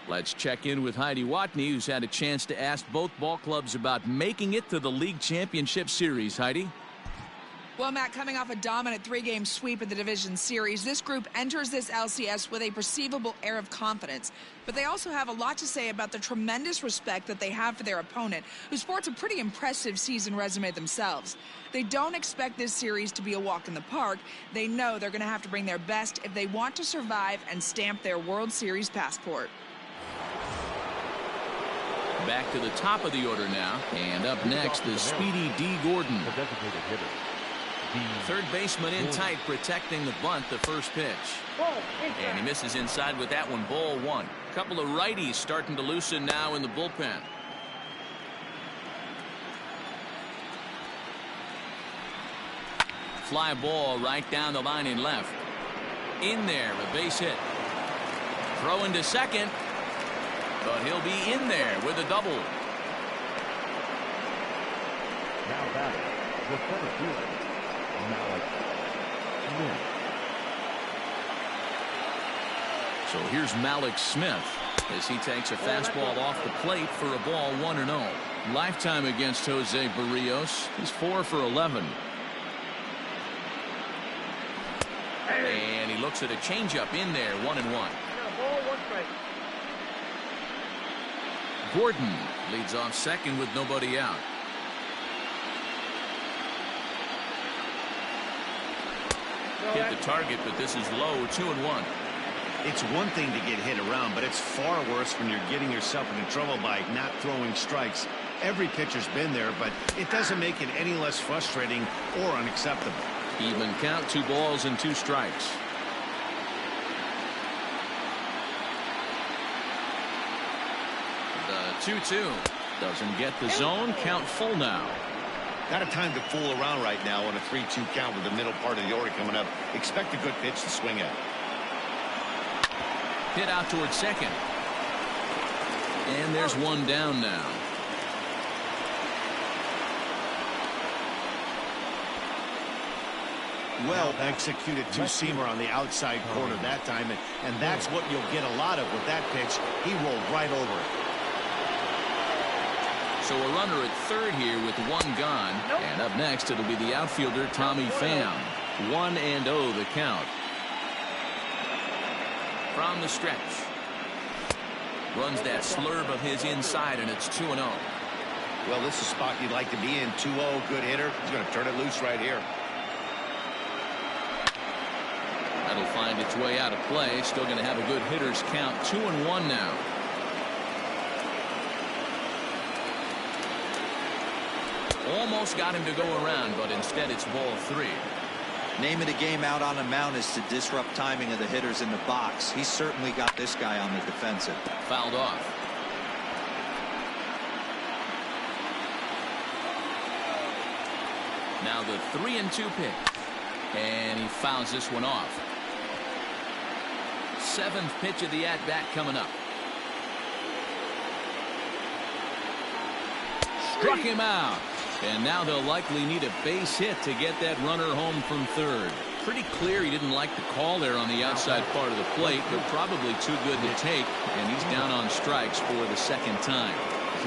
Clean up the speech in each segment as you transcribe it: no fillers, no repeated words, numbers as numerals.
Let's check in with Heidi Watney, who's had a chance to ask both ball clubs about making it to the league championship series. Heidi? Well, Matt, coming off a dominant 3-game sweep in the division series, this group enters this LCS with a perceivable air of confidence. But they also have a lot to say about the tremendous respect that they have for their opponent, who sports a pretty impressive season resume themselves. They don't expect this series to be a walk in the park. They know they're going to have to bring their best if they want to survive and stamp their World Series passport. Back to the top of the order now. And up next, the speedy D. Gordon. Third baseman in tight, protecting the bunt, the first pitch. And he misses inside with that one, ball one. Couple of righties starting to loosen now in the bullpen. Fly ball right down the line in left. In there, a base hit. Throw into second. But he'll be in there with a double. Now batting, the center fielder, Malik Smith. So here's Malik Smith as he takes a fastball off the plate for a ball 1-0. Lifetime against Jose Barrios. He's 4 for 11. And he looks at a changeup in there, 1-1. Gordon leads off second with nobody out. Hit the target, but this is low, 2-1. It's one thing to get hit around, but it's far worse when you're getting yourself into trouble by not throwing strikes. Every pitcher's been there, but it doesn't make it any less frustrating or unacceptable. Even count, 2 balls and 2 strikes. The 2-2 doesn't get the zone. Count full now. Not a time to fool around right now on a 3-2 count with the middle part of the order coming up. Expect a good pitch to swing at. Hit out towards second. And there's one down now. Well executed two-seamer on the outside corner that time, and that's what you'll get a lot of with that pitch. He rolled right over it. So a runner at third here with 1 gone. And up next, it'll be the outfielder, Tommy Pham. 1-0 the count. From the stretch. Runs that slurve of his inside, and it's 2-0. Well, this is a spot you'd like to be in. 2-0, good hitter. He's going to turn it loose right here. That'll find its way out of play. Still going to have a good hitter's count. 2-1 now. Almost got him to go around, but instead it's ball 3. Name of the game out on the mound is to disrupt timing of the hitters in the box. He's certainly got this guy on the defensive. Fouled off. Now the 3-2 pitch. And he fouls this one off. 7th pitch of the at-bat coming up. Struck him out. And now they'll likely need a base hit to get that runner home from third. Pretty clear he didn't like the call there on the outside part of the plate, but probably too good to take. And he's down on strikes for the 2nd time.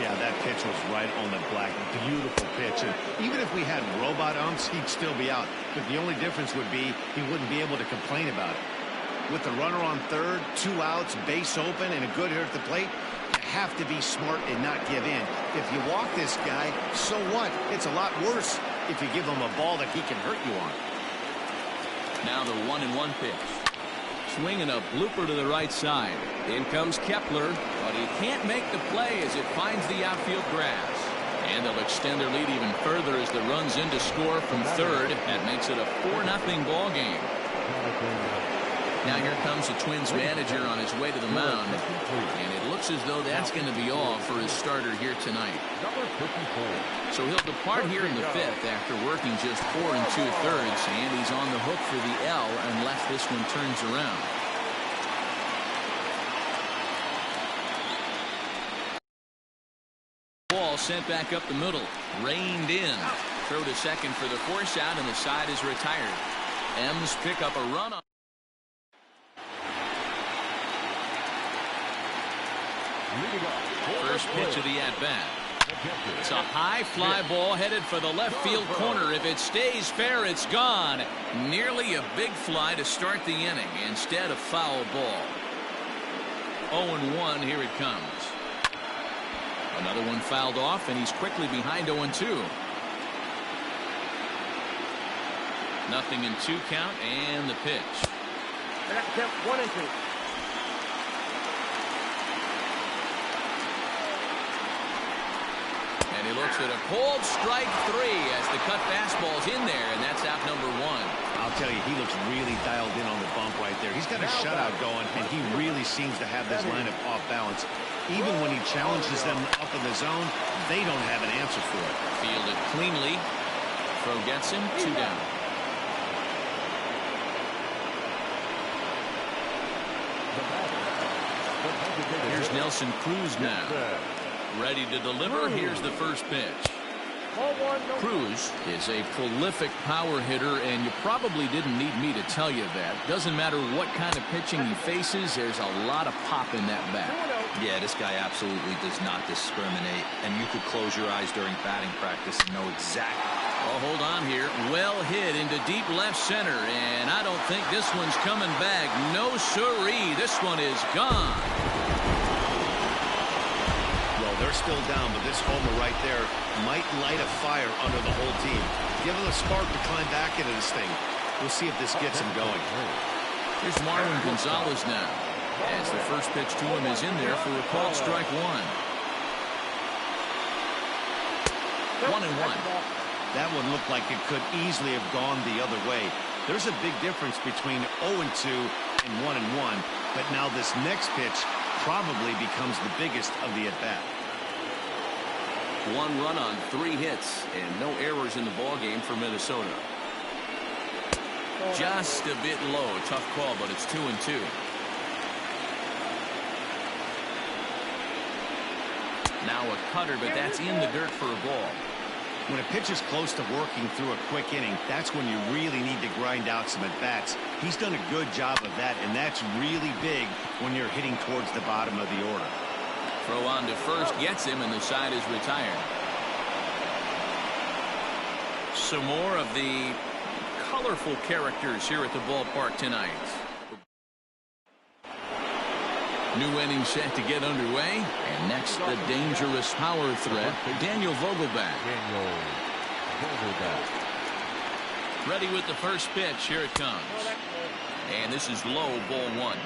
Yeah, that pitch was right on the black. Beautiful pitch. And even if we had robot umps, he'd still be out. But the only difference would be he wouldn't be able to complain about it. With the runner on third, 2 outs, base open, and a good hitter at the plate, you have to be smart and not give in. If you walk this guy, so what? It's a lot worse if you give him a ball that he can hurt you on. Now the 1-1 pitch. Swinging a blooper to the right side. In comes Kepler, but he can't make the play as it finds the outfield grass. And they'll extend their lead even further as the runs in to score from third. That makes it a 4-0 ball game. Now here comes the Twins manager on his way to the mound. And it looks as though that's going to be all for his starter here tonight. So he'll depart here in the 5th after working just 4 2/3. And he's on the hook for the L unless this one turns around. Ball sent back up the middle. Reined in. Throw to second for the force out, and the side is retired. M's pick up a run on. First pitch of the at-bat. It's a high fly ball headed for the left field corner. If it stays fair, it's gone. Nearly a big fly to start the inning. Instead, a foul ball. 0-1, here it comes. Another one fouled off, and he's quickly behind 0-2. Nothing in 2 count, and the pitch. I got to count 1 and 2. And he looks at a cold strike 3 as the cut fastball's in there, and that's out number 1. I'll tell you, he looks really dialed in on the bump right there. He's got a shutout going, and he really seems to have this lineup off balance. Even when he challenges them up in the zone, they don't have an answer for it. Fielded cleanly. Throw gets him, 2 down. Here's Nelson Cruz now. Ready to deliver. Here's the first pitch. Cruz is a prolific power hitter, and you probably didn't need me to tell you that. Doesn't matter what kind of pitching he faces, there's a lot of pop in that bat. Yeah, this guy absolutely does not discriminate, and you could close your eyes during batting practice and know exactly. Oh, hold on here. Well hit into deep left center, and I don't think this one's coming back. No siree. This one is gone. Well, they're still down, but this homer right there might light a fire under the whole team. Give them a spark to climb back into this thing. We'll see if this gets him going. Here's Marwin Gonzalez now, as the first pitch to him is in there for a called strike 1. 1-1. That one looked like it could easily have gone the other way. There's a big difference between 0-2 and 1-1, but now this next pitch probably becomes the biggest of the at-bat. 1 run on 3 hits and no errors in the ballgame for Minnesota. Just a bit low. Tough call, but it's 2-2. Now a cutter, but that's in the dirt for a ball. When a pitch is close to working through a quick inning, that's when you really need to grind out some at-bats. He's done a good job of that, and that's really big when you're hitting towards the bottom of the order. Throw on to first gets him, and the side is retired. Some more of the colorful characters here at the ballpark tonight. New inning set to get underway, and next the dangerous power threat, Daniel Vogelbach. Ready with the first pitch. Here it comes, and this is low, ball 1.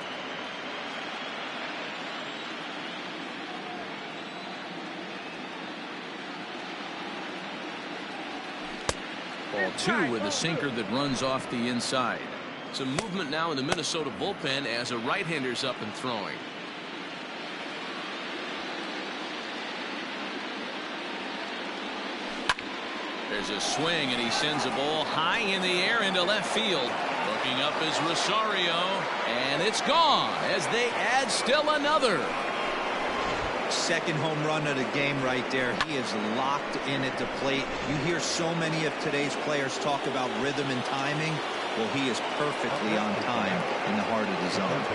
Ball 2 with a sinker that runs off the inside. Some movement now in the Minnesota bullpen as a right-hander's up and throwing. There's a swing, and he sends a ball high in the air into left field. Looking up is Rosario, and it's gone as they add still another. Second home run of the game right there. He is locked in at the plate. You hear so many of today's players talk about rhythm and timing. Well, he is perfectly on time in the heart of the zone.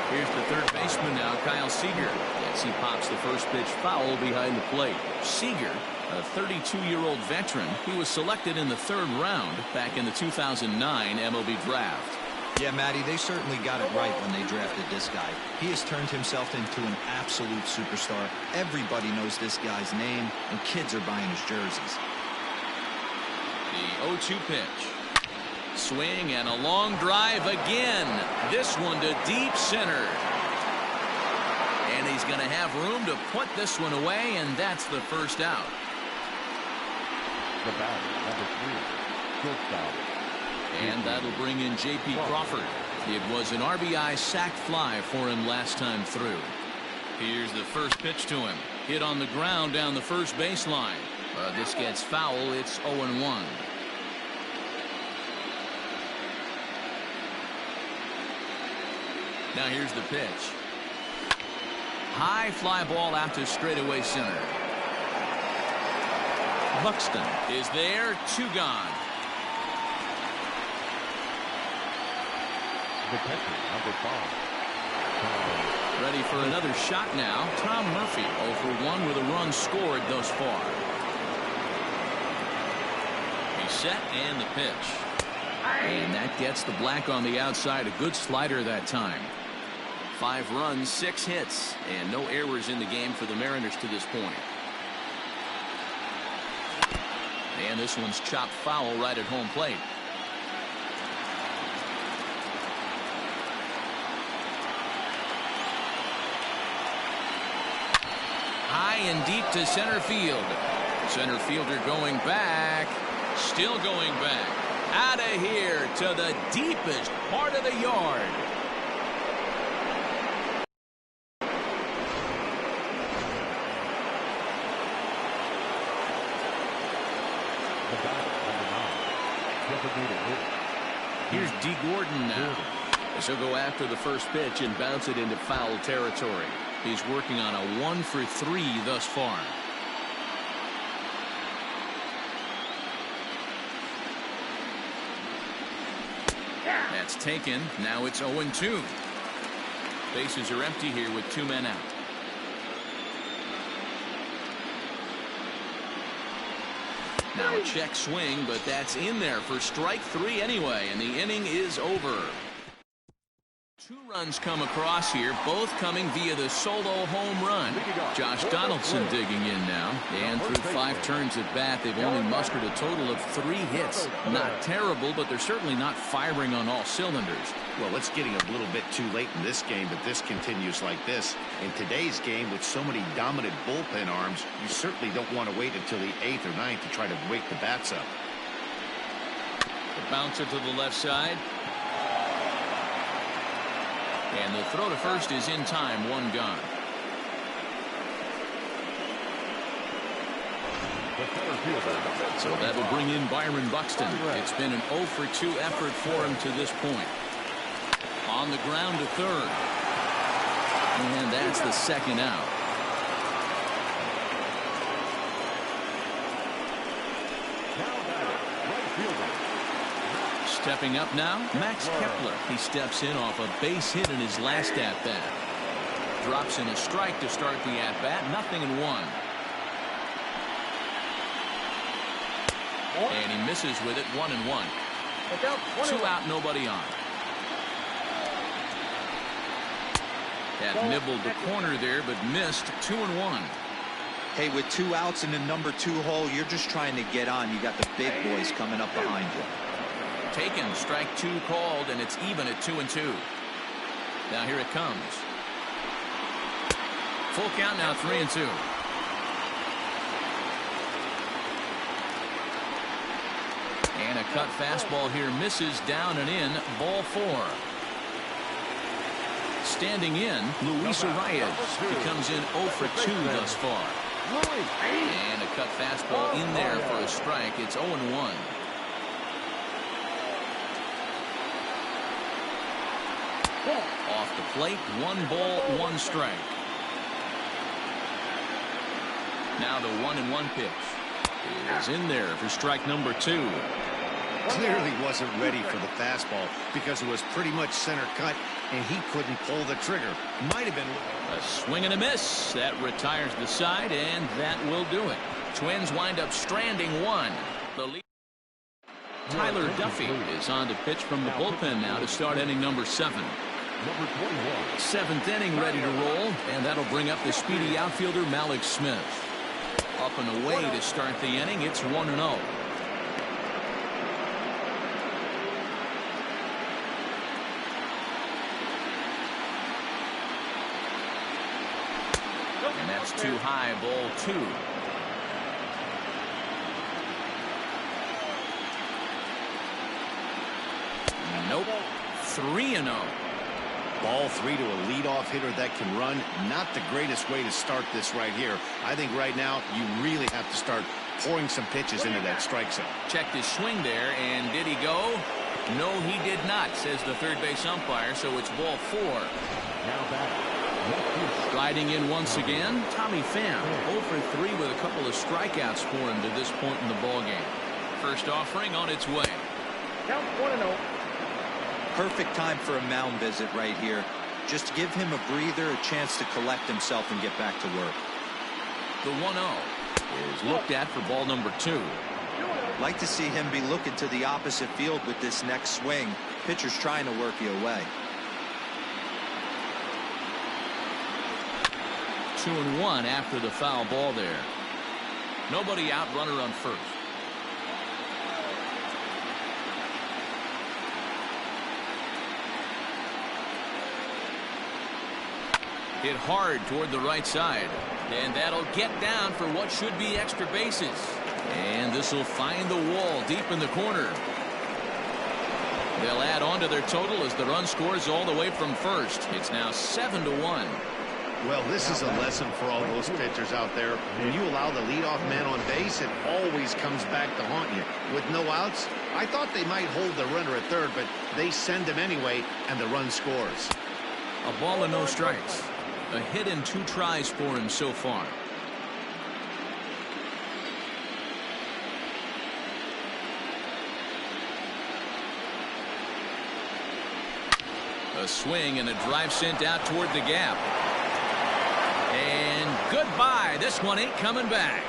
Here's the third baseman now, Kyle Seager. As he pops the first pitch foul behind the plate. Seager, a 32-year-old veteran, he was selected in the 3rd round back in the 2009 MLB draft. Yeah, Matty, they certainly got it right when they drafted this guy. He has turned himself into an absolute superstar. Everybody knows this guy's name, and kids are buying his jerseys. The 0-2 pitch. Swing and a long drive again. This one to deep center. And he's going to have room to put this one away, and that's the first out. The batter, number 3, shortstop. And that'll bring in J.P. Crawford. It was an RBI sac fly for him last time through. Here's the first pitch to him. Hit on the ground down the first baseline. This gets foul. It's 0-1. Now here's the pitch. High fly ball out to straightaway center. Buxton is there. 2 gone. The catcher, number 5. Ready for another shot now. Tom Murphy 0 for 1 with a run scored thus far. He's set and the pitch. And that gets the black on the outside. A good slider that time. 5 runs, 6 hits, and no errors in the game for the Mariners to this point. And this one's chopped foul right at home plate. High and deep to center field. Center fielder going back. Still going back. Out of here to the deepest part of the yard. Here's D. Gordon now. As he'll go after the first pitch and bounce it into foul territory. He's working on a 1 for 3 thus far. That's taken. Now it's 0-2. Bases are empty here with 2 men out. Now a check swing, but that's in there for strike 3 anyway, and the inning is over. 2 runs come across here, both coming via the solo home run. Josh Donaldson digging in now, and through 5 turns at bat, they've only mustered a total of 3 hits. Not terrible, but they're certainly not firing on all cylinders. Well, it's getting a little bit too late in this game, but this continues like this. In today's game, with so many dominant bullpen arms, you certainly don't want to wait until the 8th or 9th to try to wake the bats up. The bouncer to the left side. And the throw to first is in time, 1 gone. So that'll bring in Byron Buxton. It's been an 0 for 2 effort for him to this point. On the ground to third. And that's the 2nd out. Stepping up now, Max Kepler. He steps in off a base hit in his last at-bat. Drops in a strike to start the at-bat. 0-1. And he misses with it. 1-1. 2 out, nobody on. That nibbled the corner there, but missed. 2-1. Hey, with 2 outs in the number 2 hole, you're just trying to get on. You got the big boys coming up behind you. Taken, strike 2 called, and it's even at 2-2. Now here it comes. Full count now, 3-2. And a cut fastball here misses, down and in, ball 4. Standing in, Luis Arias. He comes in 0 for 2 thus far. And a cut fastball in there for a strike. It's 0-1. Off the plate, 1 ball, 1 strike. Now the 1-1 pitch is in there for strike number 2. Clearly wasn't ready for the fastball because it was pretty much center cut and he couldn't pull the trigger. Might have been a swing and a miss. That retires the side, and that will do it. Twins wind up stranding 1. The lead. Tyler Duffy is on to pitch from the bullpen now to start inning number 7. Number 21. 7th inning ready to roll, and that'll bring up the speedy outfielder Malik Smith. Up and away to start the inning. It's 1-0. And that's too high, ball 2. Nope. 3-0. Ball 3 to a leadoff hitter that can run. Not the greatest way to start this right here. I think right now you really have to start pouring some pitches into that strike zone. Checked his swing there, and did he go? No, he did not, says the third base umpire, so it's ball 4. Now back. Riding in once again, Tommy Pham, 0 for 3 with a couple of strikeouts for him to this point in the ballgame. First offering on its way. Count 1-0. Perfect time for a mound visit right here. Just give him a breather, a chance to collect himself and get back to work. The 1-0 is looked at for ball number 2. Like to see him be looking to the opposite field with this next swing. Pitcher's trying to work you away. 2-1 after the foul ball there. Nobody out, runner on first. Hit hard toward the right side, and that'll get down for what should be extra bases. And this will find the wall deep in the corner. They'll add on to their total as the run scores all the way from first. It's now 7-1. Well, this is a lesson for all those pitchers out there. When you allow the leadoff man on base, it always comes back to haunt you. With no outs, I thought they might hold the runner at third, but they send him anyway, and the run scores. A ball and no strikes. A hit and 2 tries for him so far. A swing and a drive sent out toward the gap. And goodbye. This one ain't coming back.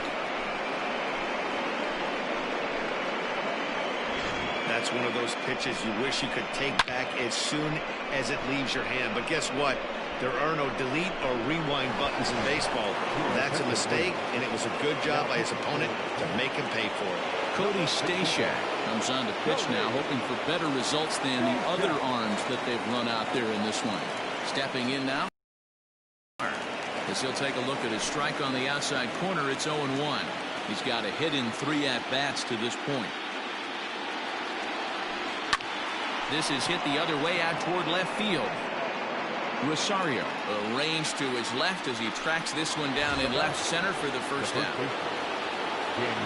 That's one of those pitches you wish you could take back as soon as it leaves your hand. But guess what? There are no delete or rewind buttons in baseball. That's a mistake, and it was a good job by his opponent to make him pay for it. Cody Stashak comes on to pitch now, hoping for better results than the other arms that they've run out there in this one. Stepping in now. As he'll take a look at his strike on the outside corner, it's 0-1. He's got a hit in 3 at-bats to this point. This is hit the other way out toward left field. Rosario arranged to his left as he tracks this one down in left center for the first out.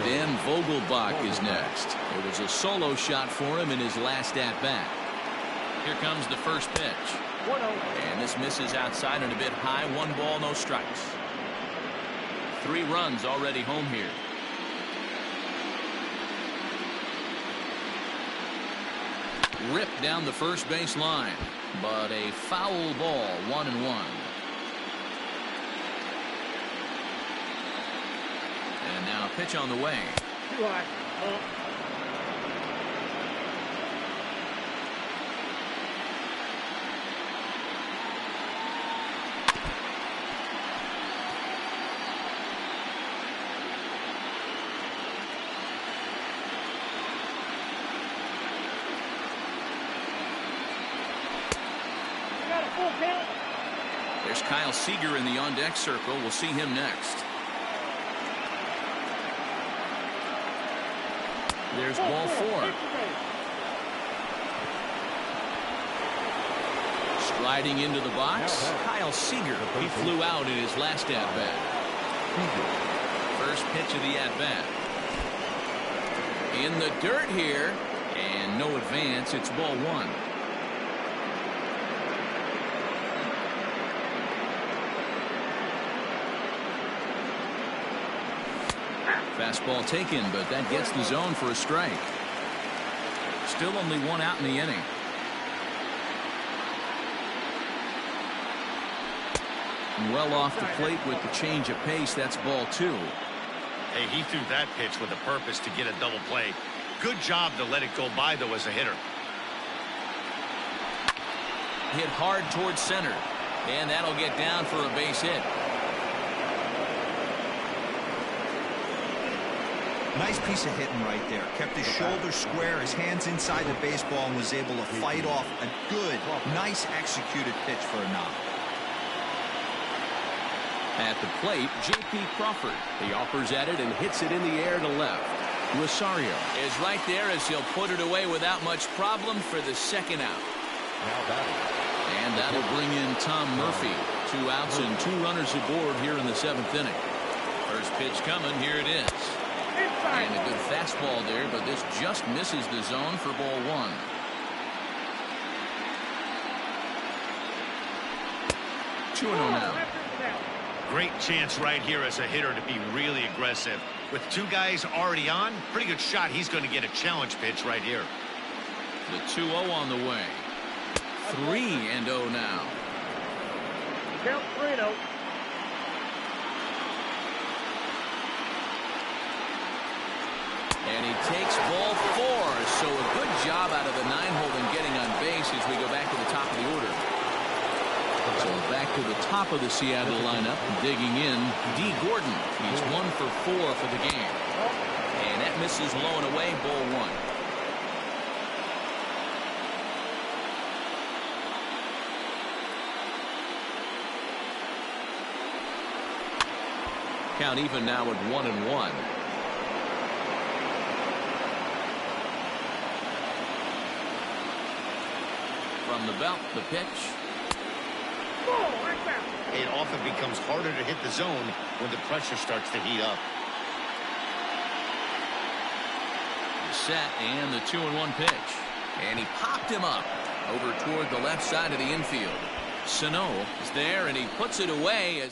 Dan Vogelbach is next. It was a solo shot for him in his last at-bat. Here comes the first pitch. And this misses outside and a bit high. 1 ball, no strikes. 3 runs already home here. Ripped down the first base line, but a foul ball. 1-1. And now a pitch on the way. There's Kyle Seager in the on-deck circle. We'll see him next. There's ball 4. Striding into the box, Kyle Seager. He flew out in his last at-bat. First pitch of the at-bat. In the dirt here, and no advance. It's ball 1. Fastball taken, but that gets the zone for a strike. Still only 1 out in the inning. Well off the plate with the change of pace. That's ball 2. Hey, he threw that pitch with a purpose to get a double play. Good job to let it go by, though, as a hitter. Hit hard towards center, and that'll get down for a base hit. Nice piece of hitting right there. Kept his shoulders square, his hands inside the baseball, and was able to fight off a good, nice executed pitch for a knock. At the plate, J.P. Crawford. He offers at it and hits it in the air to left. Rosario is right there as he'll put it away without much problem for the second out. And that'll bring in Tom Murphy. 2 outs and 2 runners aboard here in the 7th inning. First pitch coming. Here it is. And a good fastball there, but this just misses the zone for ball 1. Two and 0 now. Great chance right here as a hitter to be really aggressive. With 2 guys already on, pretty good shot. He's going to get a challenge pitch right here. The 2-0 on the way. 3-0 now. Count 3-0. And he takes ball 4. So a good job out of the 9-hole in getting on base as we go back to the top of the order. So back to the top of the Seattle lineup, digging in, D. Gordon. He's 1 for 4 for the game. And that misses low and away, ball 1. Count even now at 1-1. From the belt, the pitch. It often becomes harder to hit the zone when the pressure starts to heat up. Set and the 2-1 pitch. And he popped him up over toward the left side of the infield. Sano is there and he puts it away.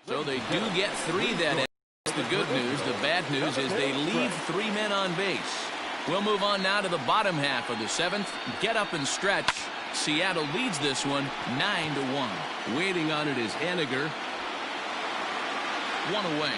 So they do get 3 that end. The good news. The bad news is they leave 3 men on base. We'll move on now to the bottom half of the 7th. Get up and stretch. Seattle leads this one 9-1. Waiting on it is Eniger. 1 away.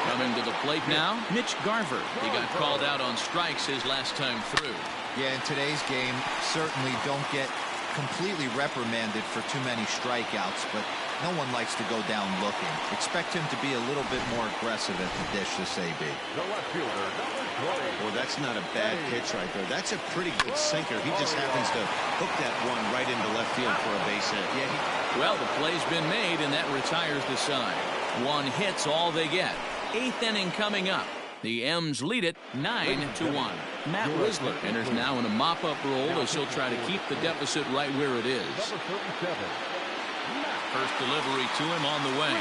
Coming to the plate now, Mitch Garver. He got called out on strikes his last time through. Yeah, in today's game, certainly don't get completely reprimanded for too many strikeouts, but no one likes to go down looking. Expect him to be a little bit more aggressive at the dish this AB. The left fielder, number 20. Well, that's not a bad pitch right there. That's a pretty good sinker. He just happens to hook that one right into left field for a base hit. Yeah, well, the play's been made, and that retires the side. 1 hit's all they get. 8th inning coming up. The M's lead it 9-1. Matt Wisler enters now in a mop-up role as he'll try to keep the deficit right where it is. First delivery to him on the way.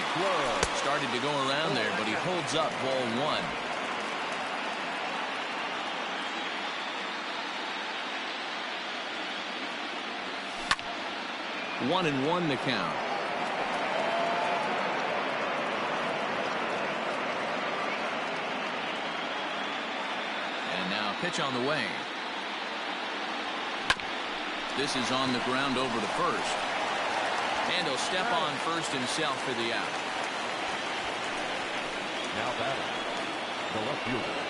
Started to go around there, but he holds up ball 1. One and one the count. And now pitch on the way. This is on the ground over to first. And he'll step on first himself for the out. Now batting, the left fielder.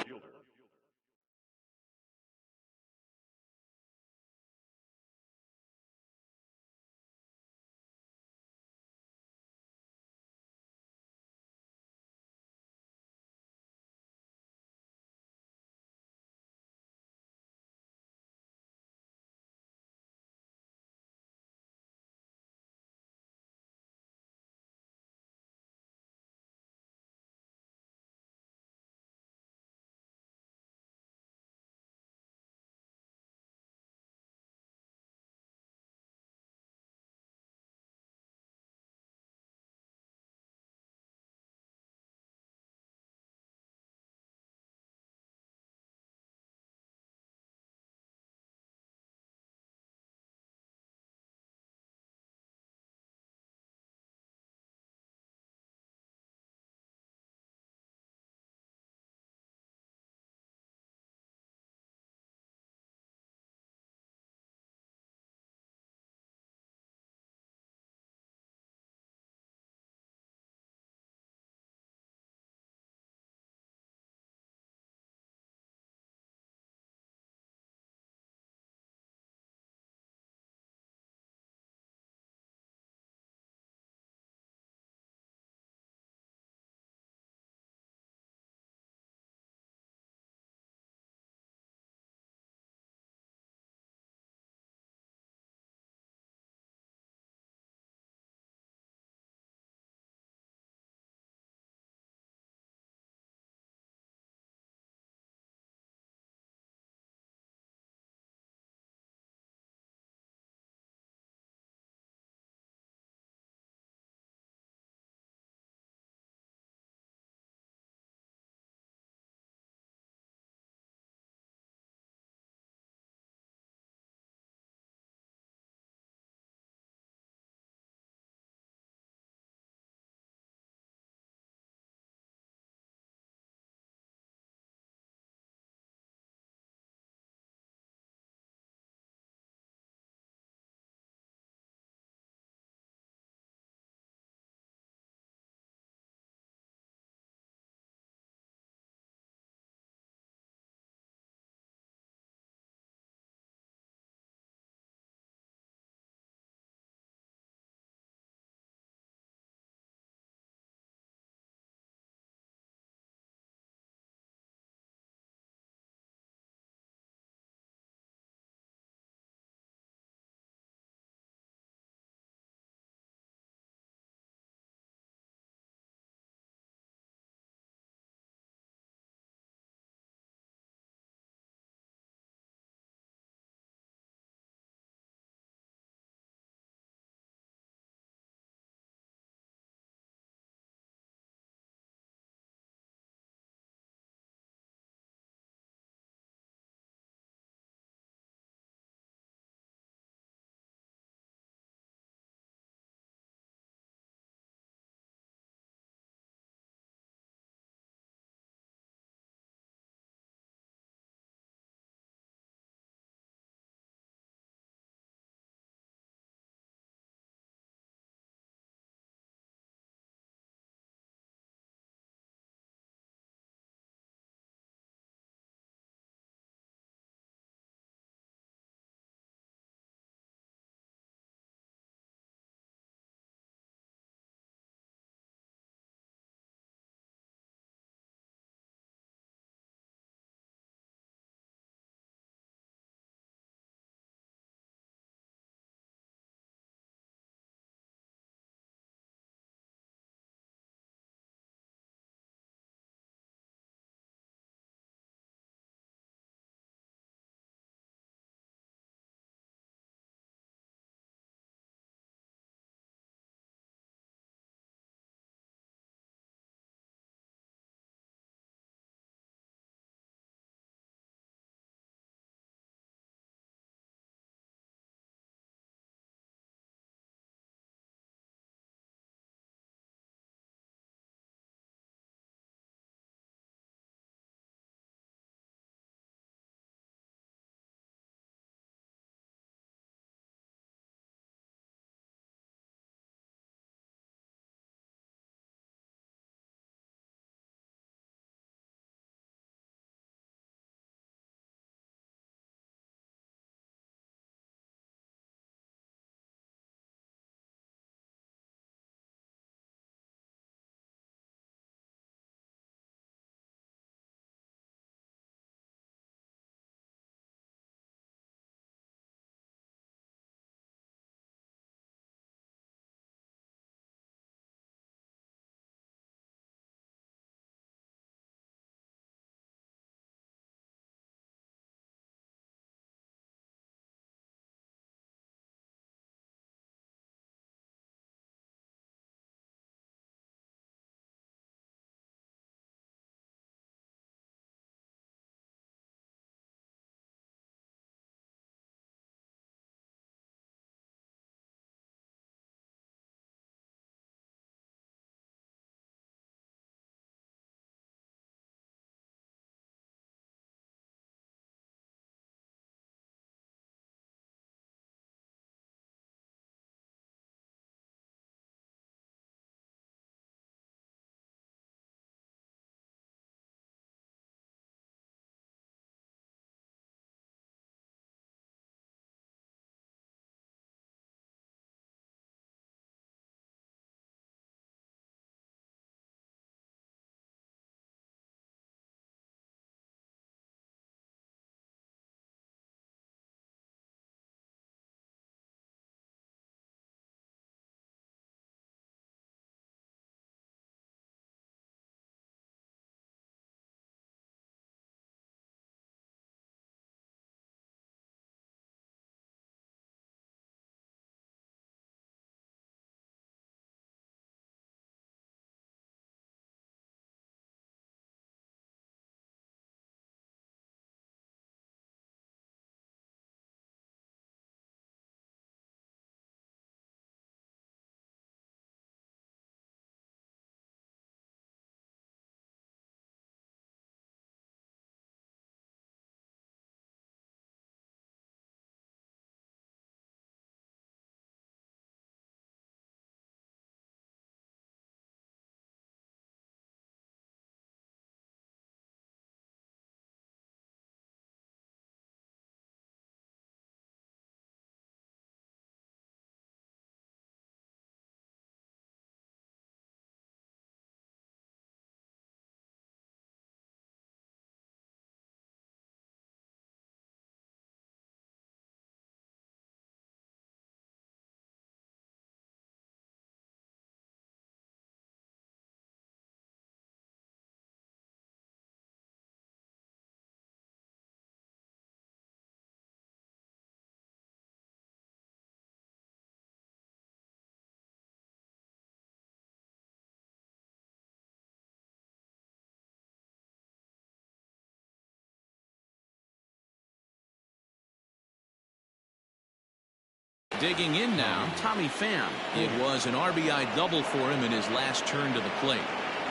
Digging in now, Tommy Pham. It was an RBI double for him in his last turn to the plate.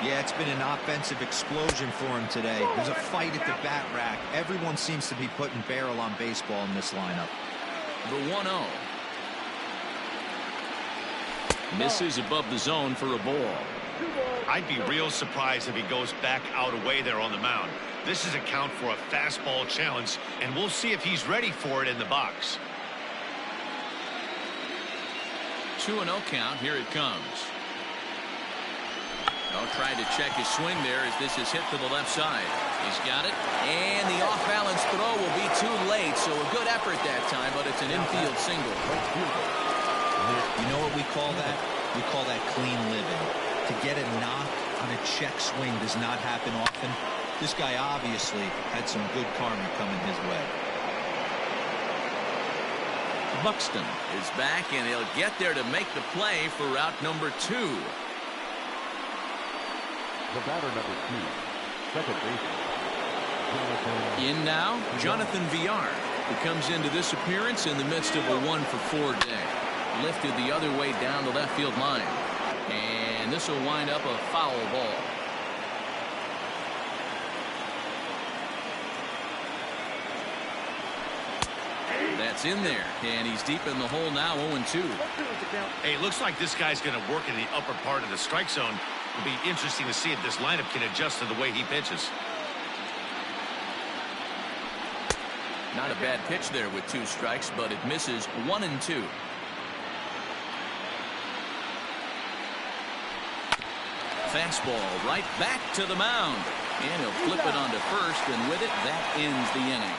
Yeah, it's been an offensive explosion for him today. There's a fight at the bat rack. Everyone seems to be putting barrel on baseball in this lineup. The 1-0. Misses above the zone for a ball. I'd be real surprised if he goes back out away there on the mound. This is a count for a fastball challenge, and we'll see if he's ready for it in the box. 2-0 count. Here it comes. Tried to check his swing there as this is hit to the left side. He's got it, and the off-balance throw will be too late, so a good effort that time, but it's an infield single. You know what we call that? We call that clean living. To get a knock on a check swing does not happen often. This guy obviously had some good karma coming his way. Buxton is back, and he'll get there to make the play for route number 2. The batter, number 2, second baseman. In now, Jonathan Villar, who comes into this appearance in the midst of a 1-for-4 day. Lifted the other way down the left field line. And this will wind up a foul ball. That's in there, and he's deep in the hole now, 0-2. Hey, it looks like this guy's going to work in the upper part of the strike zone. It'll be interesting to see if this lineup can adjust to the way he pitches. Not a bad pitch there with 2 strikes, but it misses 1-2. Fastball right back to the mound, and he'll flip it onto first, and with it, that ends the inning.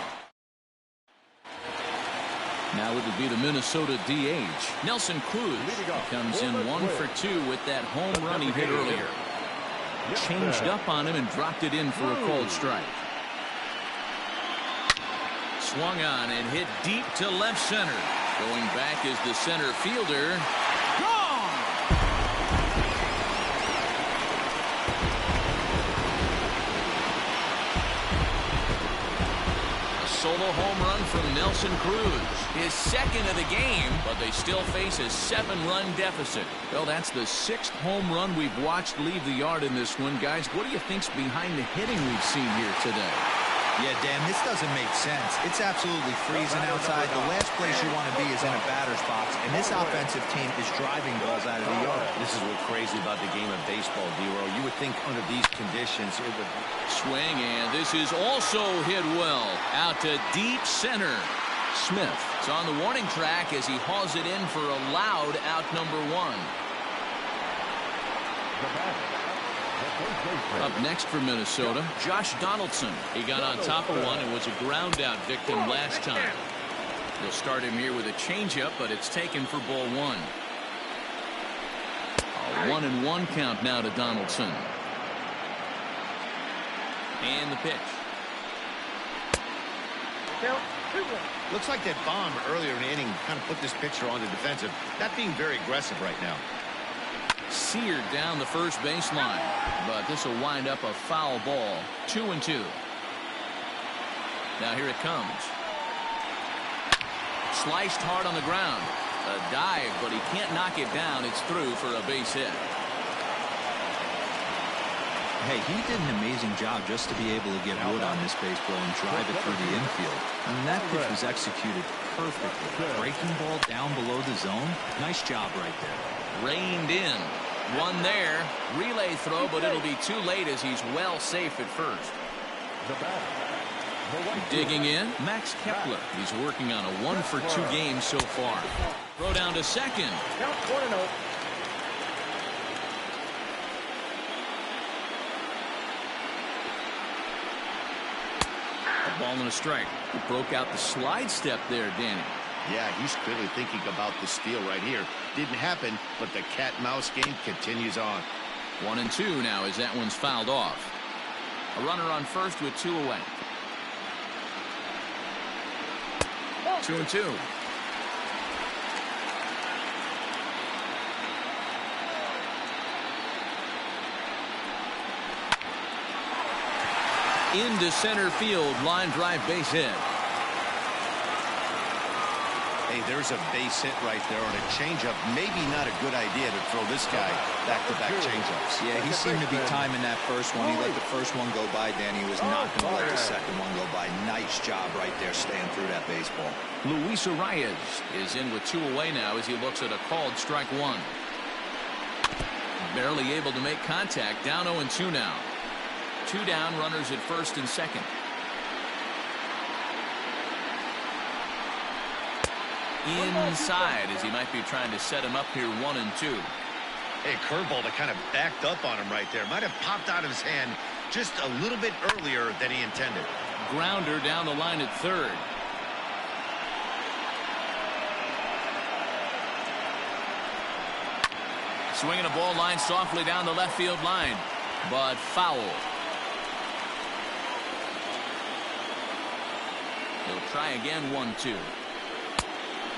Now it would be the Minnesota DH, Nelson Cruz. Comes in 1-for-2 with that home run he hit earlier. Changed up on him and dropped it in for a called strike. Swung on and hit deep to left center. Going back is the center fielder. Gone! Solo home run from Nelson Cruz. His second of the game, but they still face a 7-run deficit. Well, that's the 6th home run we've watched leave the yard in this one. Guys, what do you think's behind the hitting we've seen here today? Yeah, Dan, this doesn't make sense. It's absolutely freezing outside. The last place you want to be is in a batter's box, and this offensive team is driving balls out of the yard. This is what's crazy about the game of baseball, D-Row. You would think under these conditions it would... Swing, and this is also hit well. Out to deep center. Smith is on the warning track as he hauls it in for a loud out number 1. Up next for Minnesota, Josh Donaldson. He got on top of one and was a ground out victim last time. They'll start him here with a changeup, but it's taken for ball 1. A 1-1 count now to Donaldson. And the pitch. Looks like that bomb earlier in the inning kind of put this pitcher on the defensive. Not being very aggressive right now. Seared down the first baseline, but this will wind up a foul ball. 2-2. Now here it comes. Sliced hard on the ground. A dive, but he can't knock it down. It's through for a base hit. Hey, he did an amazing job just to be able to get wood on this baseball and drive it through the infield. I mean, that pitch was executed perfectly. Breaking ball down below the zone. Nice job right there. Reined in. One there. Relay throw, but it'll be too late as he's well safe at first. Digging in, Max Kepler. He's working on a 1-for-2 game so far. Throw down to second. A ball and a strike. He broke out the slide step there, Danny. Yeah, he's clearly thinking about the steal right here. Didn't happen, but the cat-mouse game continues on. 1-2 now as that one's fouled off. A runner on first with 2 away. 2-2. Into center field, line drive base hit. Hey, there's a base hit right there on a changeup. Maybe not a good idea to throw this guy back-to-back changeups. Yeah, he seemed to be timing that first one. He let the first one go by, Danny. He was not going to let the second one go by. Nice job right there staying through that baseball. Luis Arias is in with 2 away now as he looks at a called strike 1. Barely able to make contact. Down 0-2 now. 2 down, runners at first and second. Inside as he might be trying to set him up here 1-2. Hey, curveball that kind of backed up on him right there. Might have popped out of his hand just a little bit earlier than he intended. Grounder down the line at third. Swinging a ball line softly down the left field line, but foul. He'll try again 1-2.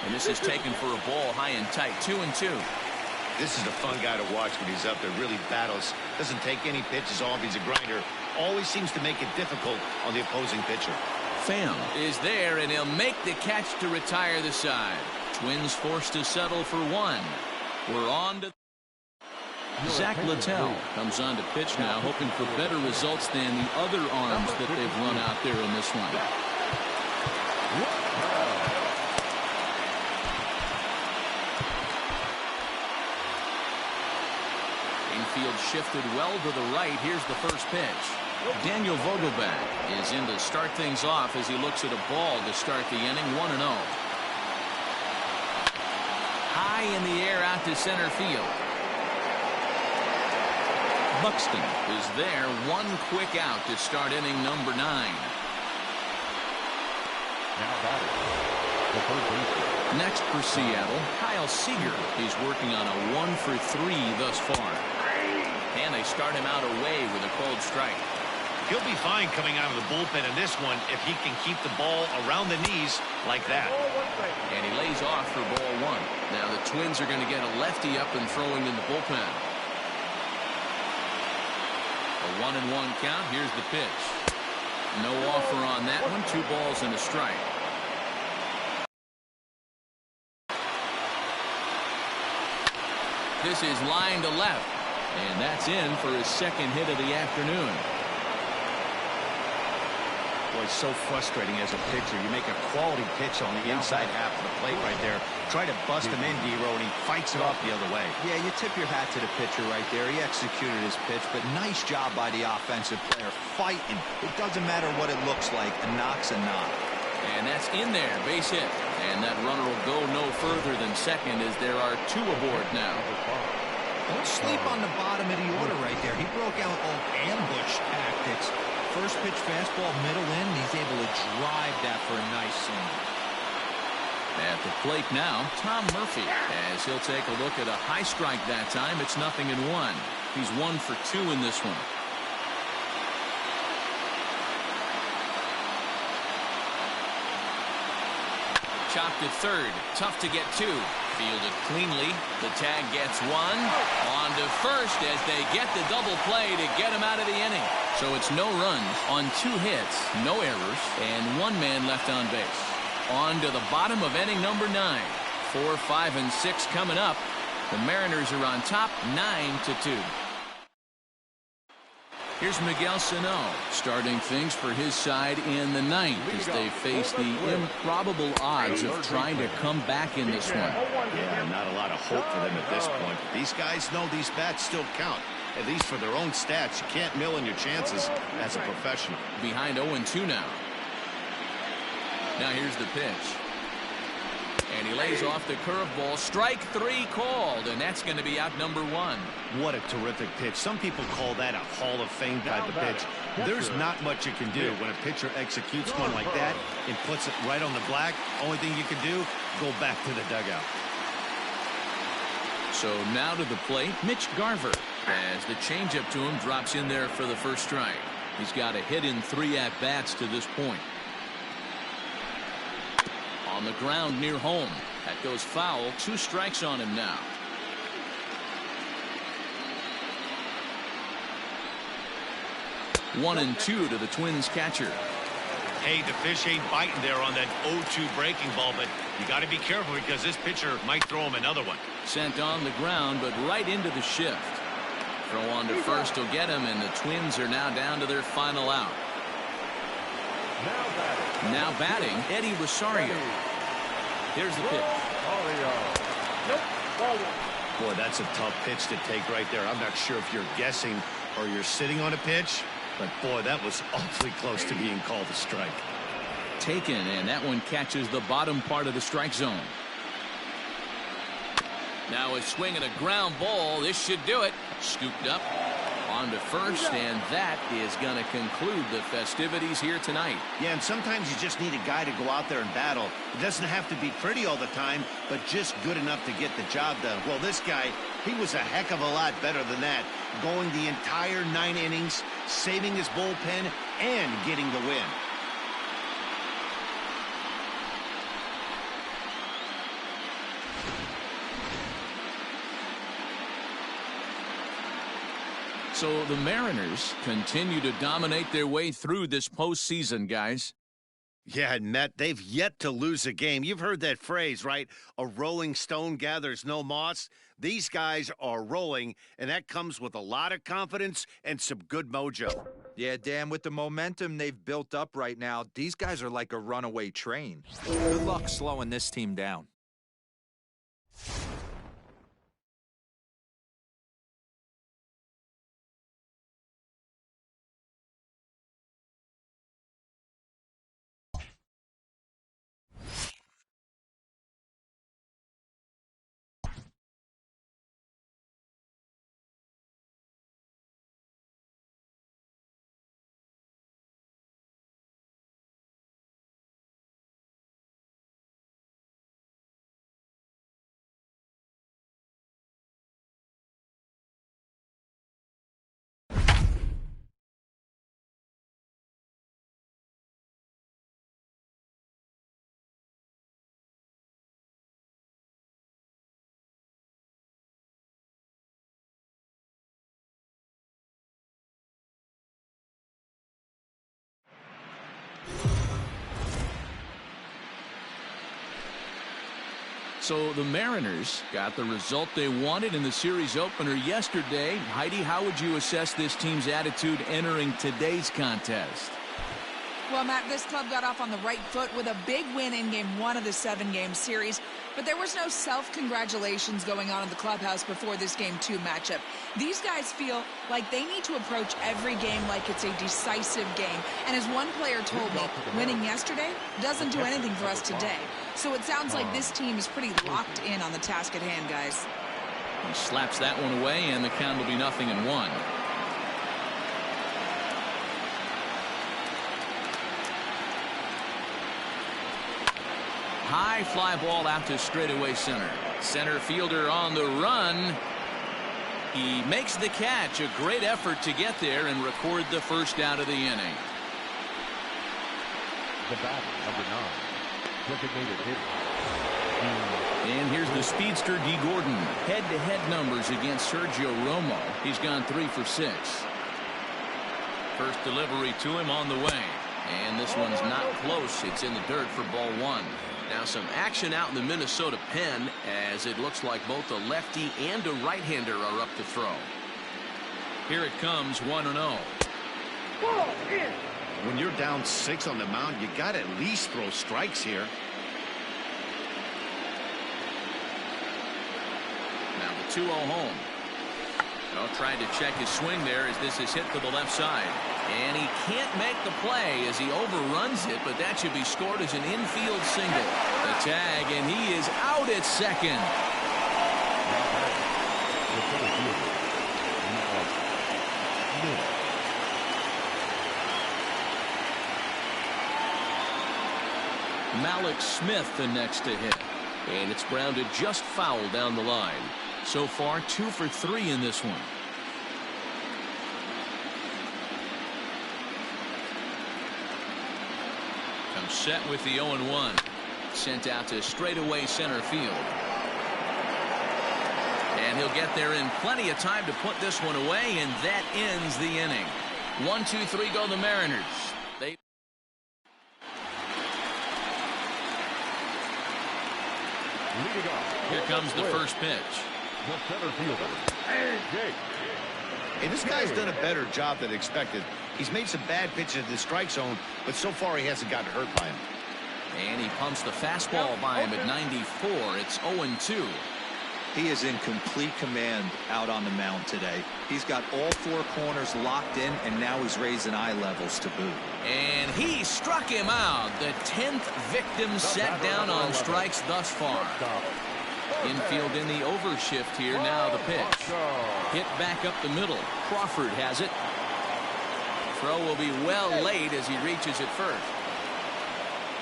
And this is taken for a ball high and tight. 2-2. This is a fun guy to watch when he's up there. Really battles. Doesn't take any pitches off. He's a grinder. Always seems to make it difficult on the opposing pitcher. Pham is there, and he'll make the catch to retire the side. Twins forced to settle for 1. We're on to Zach Littell comes on to pitch now, hoping for better results than the other arms that they've run out there in this one. Infield shifted well to the right. Here's the first pitch. Daniel Vogelbach is in to start things off as he looks at a ball to start the inning. 1-0. High in the air out to center field. Buxton is there. 1 quick out to start inning number 9. Now batting, the third baseman. Next for Seattle, Kyle Seager. He's working on a 1 for 3 thus far. And they start him out away with a cold strike. He'll be fine coming out of the bullpen in this one if he can keep the ball around the knees like that. And he lays off for ball 1. Now the Twins are going to get a lefty up and throwing in the bullpen. A 1-1 count. Here's the pitch. No offer on that one. 2 balls and a strike. This is line to left. And that's in for his second hit of the afternoon. Boy, it's so frustrating as a pitcher. You make a quality pitch on the inside half of the plate right there. Try to bust him in, D-Row, and he fights it off the other way. Yeah, you tip your hat to the pitcher right there. He executed his pitch, but nice job by the offensive player fighting. It doesn't matter what it looks like. A knock's a knock. And that's in there, base hit. And that runner will go no further than second as there are 2 aboard now. Don't sleep on the bottom of the order right there. He broke out all ambush tactics. First pitch fastball middle in, and he's able to drive that for a nice single. At the plate now, Tom Murphy, as he'll take a look at a high strike that time. It's 0-1. He's 1 for 2 in this one. Chopped at third. Tough to get 2. Fielded cleanly. The tag gets 1. On to first as they get the double play to get him out of the inning. So it's no runs on 2 hits, no errors, and 1 man left on base. On to the bottom of inning number 9. 4, 5, and 6 coming up. The Mariners are on top 9-2. Here's Miguel Sano starting things for his side in the 9th as they face the improbable odds of trying to come back in this one. Yeah, not a lot of hope for them at this point. But these guys know these bats still count, at least for their own stats. You can't mill in your chances as a professional. Behind 0-2 now. Now here's the pitch. And he lays off the curveball. Strike 3 called, and that's going to be out number 1. What a terrific pitch. Some people call that a Hall of Fame type of pitch. There's not much you can do when a pitcher executes one like that and puts it right on the black. Only thing you can do, go back to the dugout. So now to the plate, Mitch Garver, as the changeup to him drops in there for the first strike. He's got a hit in 3 at-bats to this point. On the ground near home. That goes foul. 2 strikes on him now. One and 2 to the Twins catcher. Hey, the fish ain't biting there on that 0-2 breaking ball, but you got to be careful because this pitcher might throw him another one. Sent on the ground, but right into the shift. Throw on to first will get him, and the Twins are now down to their final out. Now batting, Eddie Rosario. Here's the pitch. Boy, that's a tough pitch to take right there. I'm not sure if you're guessing or you're sitting on a pitch, but boy, that was awfully close to being called a strike. Taken, and that one catches the bottom part of the strike zone. Now a swing and a ground ball. This should do it. Scooped up on to first, and that is going to conclude the festivities here tonight. Yeah, and sometimes you just need a guy to go out there and battle. It doesn't have to be pretty all the time, but just good enough to get the job done. Well, this guy, he was a heck of a lot better than that, going the entire 9 innings, saving his bullpen, and getting the win. So the Mariners continue to dominate their way through this postseason, guys. Yeah, and Matt, they've yet to lose a game. You've heard that phrase, right? A rolling stone gathers no moss. These guys are rolling, and that comes with a lot of confidence and some good mojo. Yeah, Dan, with the momentum they've built up right now, these guys are like a runaway train. Good luck slowing this team down. So the Mariners got the result they wanted in the series opener yesterday. Heidi, how would you assess this team's attitude entering today's contest? Well, Matt, this club got off on the right foot with a big win in Game 1 of the 7-game series, but there was no self-congratulations going on in the clubhouse before this Game 2 matchup. These guys feel like they need to approach every game like it's a decisive game, and as one player told me, winning yesterday doesn't do anything for us today. So it sounds like this team is pretty locked in on the task at hand, guys. He slaps that one away, and the count will be 0-1. High fly ball out to straightaway center. Center fielder on the run. He makes the catch. A great effort to get there and record the first out of the inning. The batter, number 9, designated hitter. And here's the speedster D. Gordon. Head-to-head numbers against Sergio Romo. He's gone 3 for 6. First delivery to him on the way. And this one's not close. It's in the dirt for ball 1. Now some action out in the Minnesota pen as it looks like both a lefty and a right-hander are up to throw. Here it comes, 1-0. When you're down 6 on the mound, you got to at least throw strikes here. Now the 2-0 home. Well, trying to check his swing there as this is hit to the left side. And he can't make the play as he overruns it, but that should be scored as an infield single. The tag, and he is out at second. Malik Smith the next to hit. And it's grounded just foul down the line. So far, 2 for 3 in this one. Comes set with the 0-1. Sent out to straightaway center field. And he'll get there in plenty of time to put this one away, and that ends the inning. 1, 2, 3 go the Mariners. Leading off. Here comes the first pitch. The center fielder, A.J. Hey, this guy's done a better job than expected. He's made some bad pitches in the strike zone, but so far he hasn't gotten hurt by him. And he pumps the fastball by him at 94. It's 0-2. He is in complete command out on the mound today. He's got all four corners locked in, and now he's raising eye levels to boot. And he struck him out. The 10th victim set down on strikes thus far. Infield in the overshift here. Now the pitch. Hit back up the middle. Crawford has it. Throw will be well late as he reaches it first.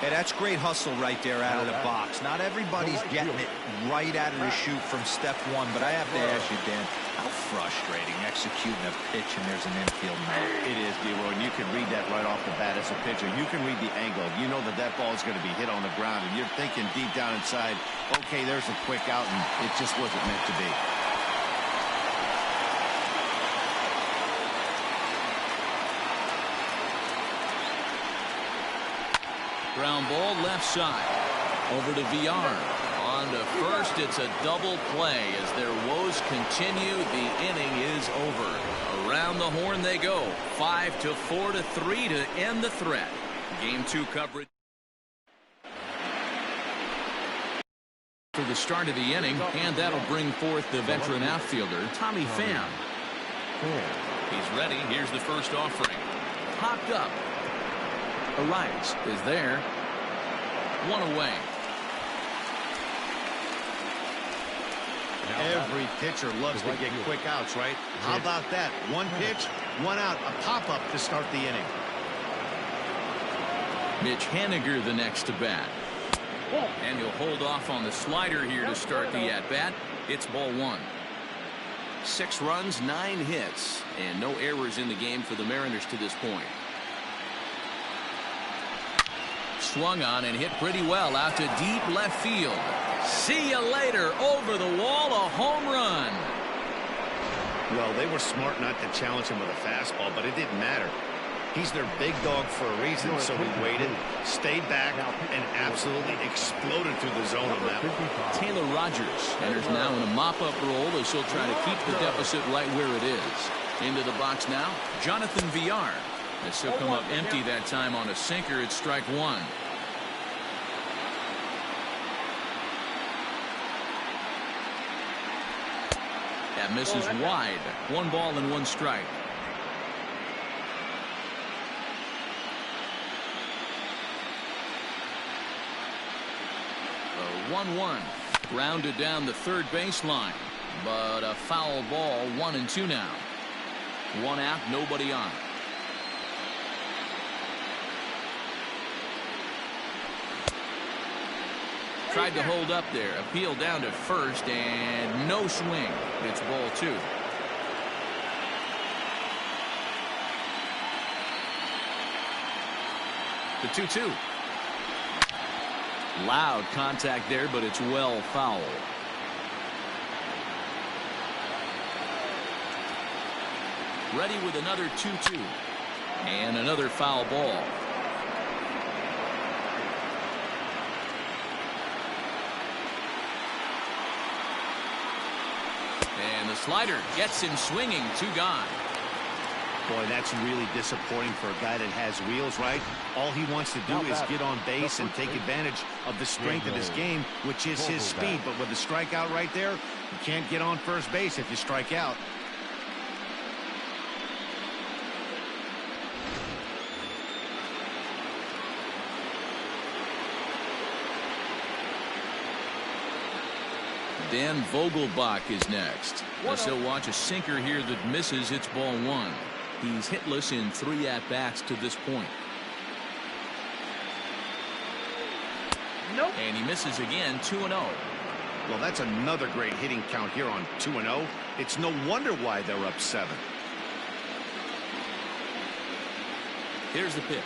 Hey, that's great hustle right there out of the box. Not everybody's getting it right out of the chute from step one, but I have to ask you, Dan, how frustrating executing a pitch and there's an infield man. It is, D-Roy, and you can read that right off the bat as a pitcher. You can read the angle. You know that that ball is going to be hit on the ground, and you're thinking deep down inside, okay, there's a quick out, and it just wasn't meant to be. Ground ball left side. Over to VR. On to first. It's a double play as their woes continue. The inning is over. Around the horn they go. 5-4 to 3 to end the threat. Game 2 coverage for the start of the inning, and that'll bring forth the veteran outfielder Tommy Pham. He's ready. Here's the first offering. Popped up. Arias is there. One away. Every pitcher loves to get quick outs, right? How about that? One pitch, one out, a pop-up to start the inning. Mitch Haniger the next to bat. And he'll hold off on the slider here to start the at-bat. It's ball one. 6 runs, 9 hits, and no errors in the game for the Mariners to this point. Swung on and hit pretty well out to deep left field. See you later. Over the wall, a home run. Well, they were smart not to challenge him with a fastball, but it didn't matter. He's their big dog for a reason, so he waited, stayed back, and absolutely exploded through the zone on that one. Taylor Rogers enters now in a mop-up role as she'll try to keep the deficit right where it is. Into the box now, Jonathan Villar. This will come up empty that time on a sinker. It's strike one. That misses wide. 1 ball and 1 strike. A 1-1. Grounded down the third baseline. But a foul ball. 1-2 now. 1 out, nobody on. Tried to hold up there. Appeal down to first and no swing. It's ball 2. The 2-2. Loud contact there, but it's well foul. Ready with another 2-2. And another foul ball. And the slider gets him swinging. 2 gone. Boy, that's really disappointing for a guy that has wheels, right? All he wants to do is get on base and take advantage of the strength of his game, which is his speed. But with the strikeout right there, you can't get on first base if you strike out. Dan Vogelbach is next. As he'll watch a sinker here that misses. It's ball 1. He's hitless in 3 at-bats to this point. Nope. And he misses again. 2-0. Well, that's another great hitting count here on 2-0. It's no wonder why they're up 7. Here's the pitch.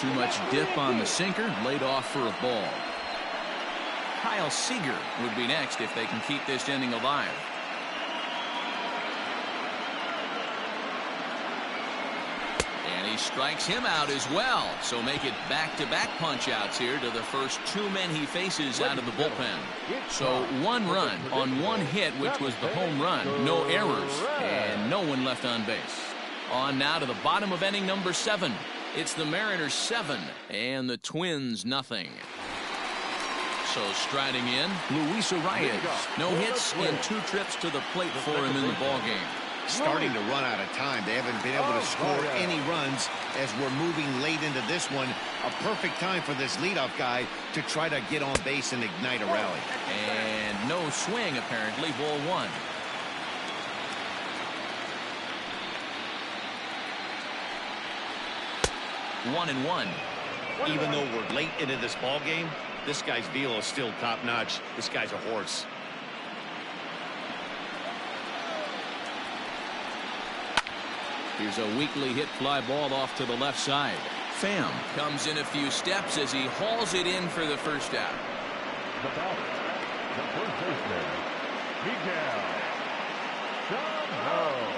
Too much dip on the sinker, laid off for a ball. Kyle Seager would be next if they can keep this inning alive. And he strikes him out as well. So make it back-to-back punch-outs here to the first two men he faces out of the bullpen. So 1 run on 1 hit, which was the home run. No errors and no one left on base. On now to the bottom of inning number 7. It's the Mariners 7 and the Twins nothing. So striding in, Luis Arias. No hits in 2 trips to the plate for him in the ballgame. Starting to run out of time. They haven't been able to score any runs as we're moving late into this one. A perfect time for this leadoff guy to try to get on base and ignite a rally. And no swing, apparently. Ball 1. One and one. Even though we're late into this ball game, this guy's velo is still top-notch. This guy's a horse. Here's a weakly hit fly ball off to the left side. Pham comes in a few steps as he hauls it in for the first out. The batter, the first baseman, Miguel Sano.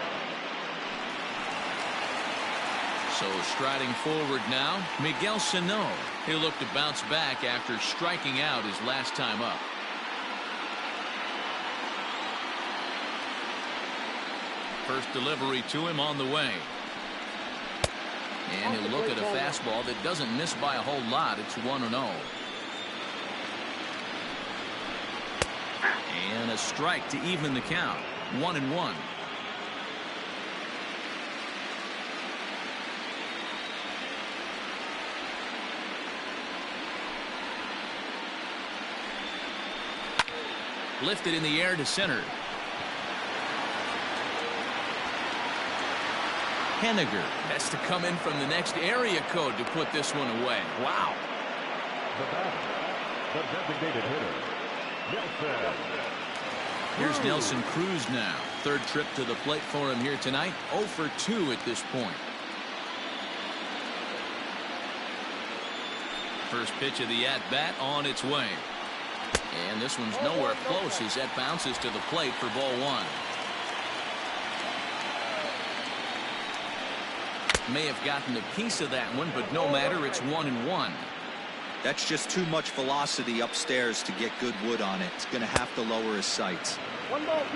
So striding forward now, Miguel Sano. He'll look to bounce back after striking out his last time up. First delivery to him on the way. And he'll look at a fastball that doesn't miss by a whole lot. It's 1-0. And a strike to even the count. 1-1. Lifted in the air to center. Henniger has to come in from the next area code to put this one away. Wow. The batter, the designated hitter, Nelson. Here's Nelson Cruz now. Third trip to the plate for him here tonight. 0 for 2 at this point. First pitch of the at-bat on its way. And this one's nowhere close as that bounces to the plate for ball 1. May have gotten a piece of that one, but no matter, it's 1-1. That's just too much velocity upstairs to get good wood on it. It's going to have to lower his sights.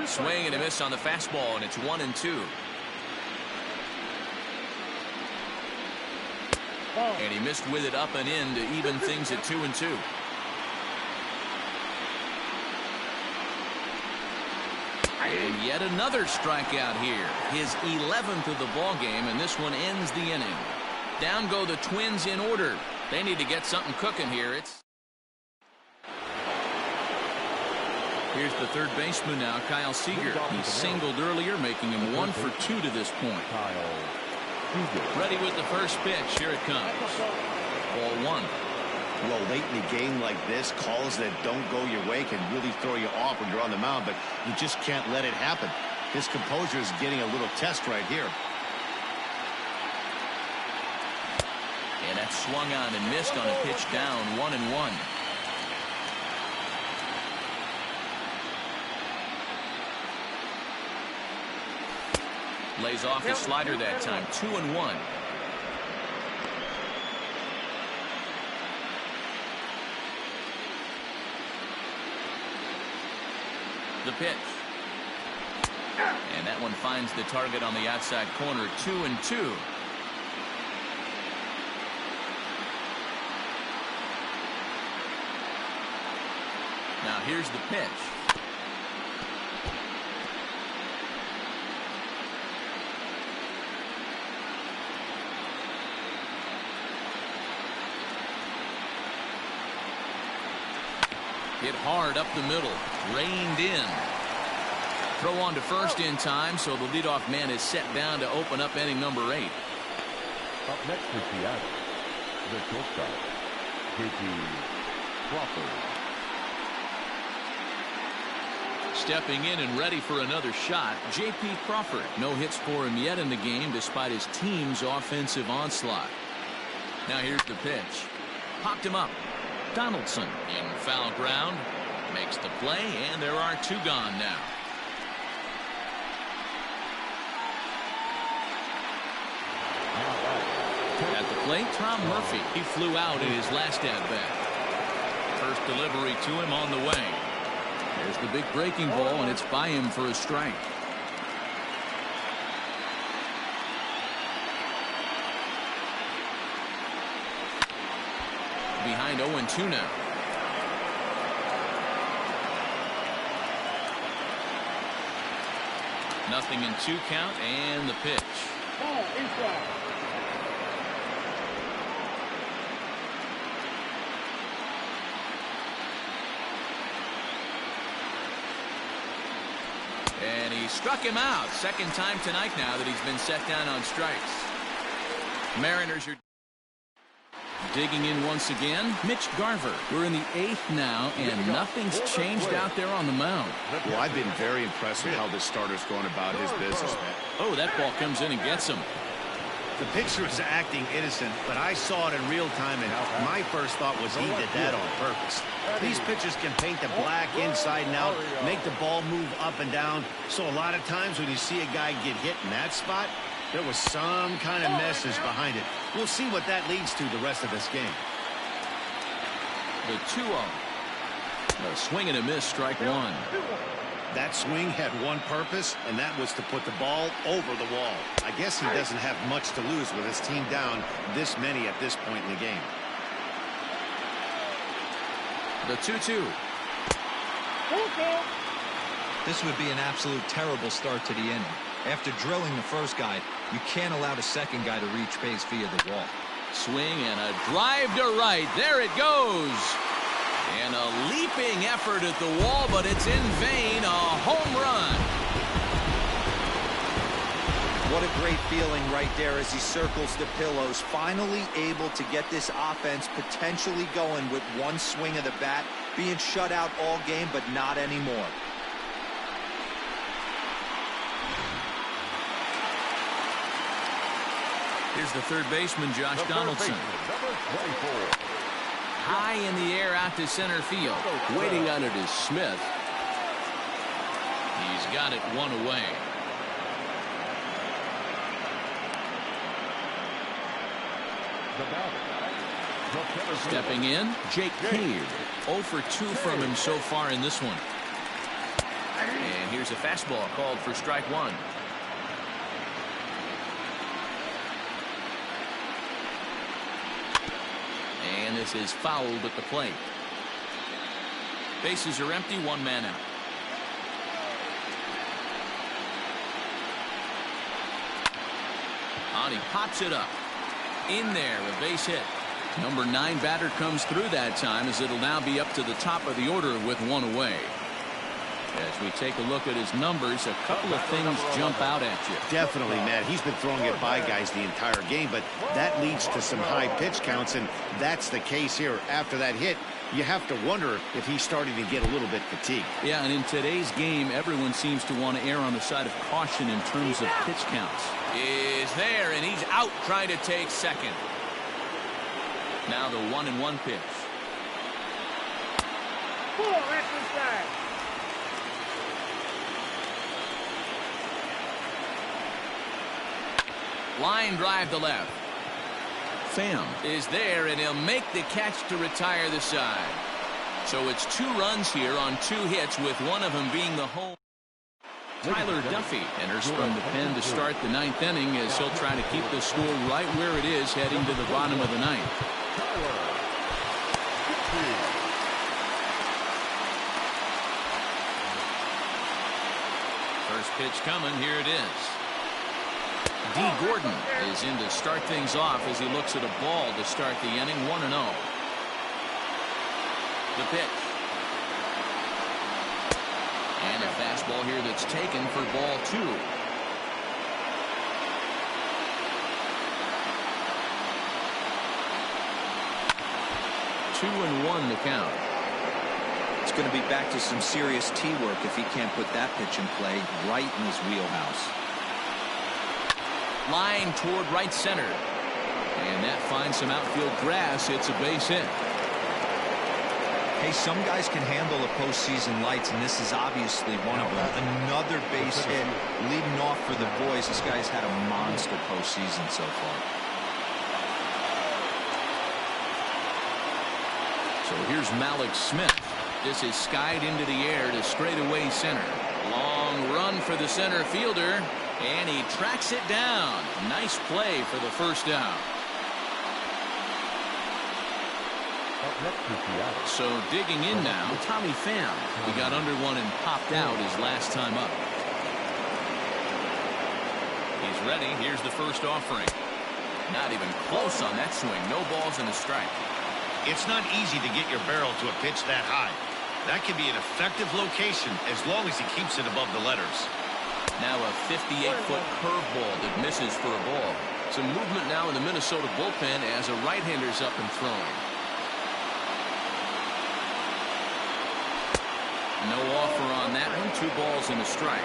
Swing and a miss on the fastball, and it's 1-2. And he missed with it up and in to even things at 2-2. And yet another strikeout here. His 11th of the ball game, and this one ends the inning. Down go the Twins in order. They need to get something cooking here. Here's the third baseman now, Kyle Seager. He singled earlier, making him 1 for 2 to this point. Ready with the first pitch. Here it comes. Ball 1. Well, late in the game like this, calls that don't go your way can really throw you off when you're on the mound, but you just can't let it happen. His composure is getting a little test right here. And that swung on and missed on a pitch down. 1-1. Lays off his slider that time. 2-1. The pitch. And that one finds the target on the outside corner. 2-2. Now here's the pitch. Hit hard up the middle. Reined in. Throw on to first in time, so the leadoff man is set down to open up inning number 8. Up next for Seattle, the shortstop, J.P. Crawford. Stepping in and ready for another shot, J.P. Crawford. No hits for him yet in the game despite his team's offensive onslaught. Now here's the pitch. Popped him up. Donaldson in foul ground. Makes the play, and there are 2 gone now. At the plate, Tom Murphy. He flew out in his last at-bat. First delivery to him on the way. There's the big breaking ball, and it's by him for a strike. Behind 0-2 now. Nothing in 2 count, and the pitch. Ball inside. And he struck him out. Second time tonight now that he's been set down on strikes. Mariners are digging in once again. Mitch Garver. We're in the 8th now, and nothing's changed out there on the mound. Well, I've been very impressed with how this starter's going about his business, man. Oh, that ball comes in and gets him. The pitcher is acting innocent, but I saw it in real time, and my first thought was he did that on purpose. These pitchers can paint the black inside and out, make the ball move up and down. So a lot of times when you see a guy get hit in that spot, there was some kind of message behind it. We'll see what that leads to the rest of this game. The 2-0. A swing and a miss, strike 1. That swing had one purpose, and that was to put the ball over the wall. I guess he doesn't have much to lose with his team down this many at this point in the game. The 2-2. This would be an absolute terrible start to the inning. After drilling the first guy, you can't allow the second guy to reach base via the wall. Swing and a drive to right. There it goes. And a leaping effort at the wall, but it's in vain. A home run. What a great feeling right there as he circles the pillows. Finally able to get this offense potentially going with one swing of the bat. Being shut out all game, but not anymore. Here's the third baseman, Josh Donaldson. High in the air out to center field. Waiting on it is Smith. He's got it 1 away. Stepping in, Jake Cave. 0 for 2 from him so far in this one. And here's a fastball called for strike 1. And this is fouled at the plate. Bases are empty, 1 man out. On, he pops it up. In there, a base hit. Number 9 batter comes through that time, as it'll now be up to the top of the order with 1 away. As we take a look at his numbers, a couple of things jump out at you. Definitely, Matt. He's been throwing it by guys the entire game, but that leads to some high pitch counts, and that's the case here. After that hit, you have to wonder if he's starting to get a little bit fatigued. Yeah, and in today's game, everyone seems to want to err on the side of caution in terms of pitch counts. Is there, and he's out trying to take second. Now the 1-1 pitch. Line drive to left. Pham is there, and he'll make the catch to retire the side. So it's 2 runs here on 2 hits, with one of them being the home. Tyler Duffy enters from the pen to start the 9th inning, as he'll try to keep the score right where it is heading to the bottom of the 9th. First pitch coming. Here it is. D. Gordon is in to start things off as he looks at a ball to start the inning. 1-0. The pitch. And a fastball here that's taken for ball 2. 2-1 the count. It's going to be back to some serious tee work if he can't put that pitch in play right in his wheelhouse. Line toward right center. And that finds some outfield grass. It's a base hit. Hey, some guys can handle the postseason lights, and this is obviously one of them. Another base hit leading off for the boys. This guy's had a monster postseason so far. So here's Malik Smith. This is skied into the air to straightaway center. Long run for the center fielder, and he tracks it down. Nice play for the first out. So digging in now, Tommy Pham. He got under one and popped out his last time up. He's ready. Here's the first offering. Not even close on that swing. No balls and a strike. It's not easy to get your barrel to a pitch that high. That can be an effective location as long as he keeps it above the letters. Now a 58-foot curveball that misses for a ball. Some movement now in the Minnesota bullpen as a right-hander's up and throwing. No offer on that one. 2 balls and a strike.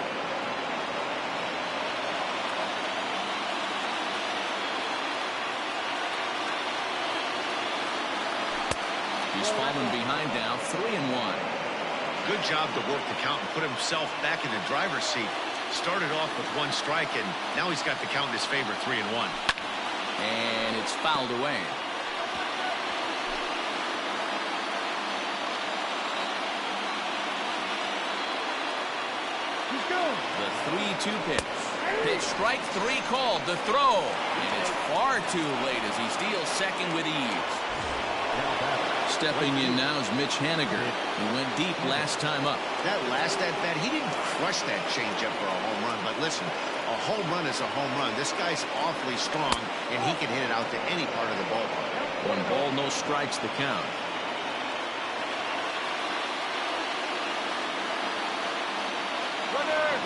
He's fallen behind now, 3-1. Good job to work the count and put himself back in the driver's seat. Started off with 1 strike, and now he's got the count in his favor, 3-1. And it's fouled away. The 3-2 pitch. Pitch strike 3 called. The throw. And it's far too late as he steals second with ease. Stepping in now is Mitch Haniger. He went deep last time up. That last at-bat, he didn't crush that changeup for a home run. But listen, a home run is a home run. This guy's awfully strong, and he can hit it out to any part of the ballpark. 1 ball, no strikes the count.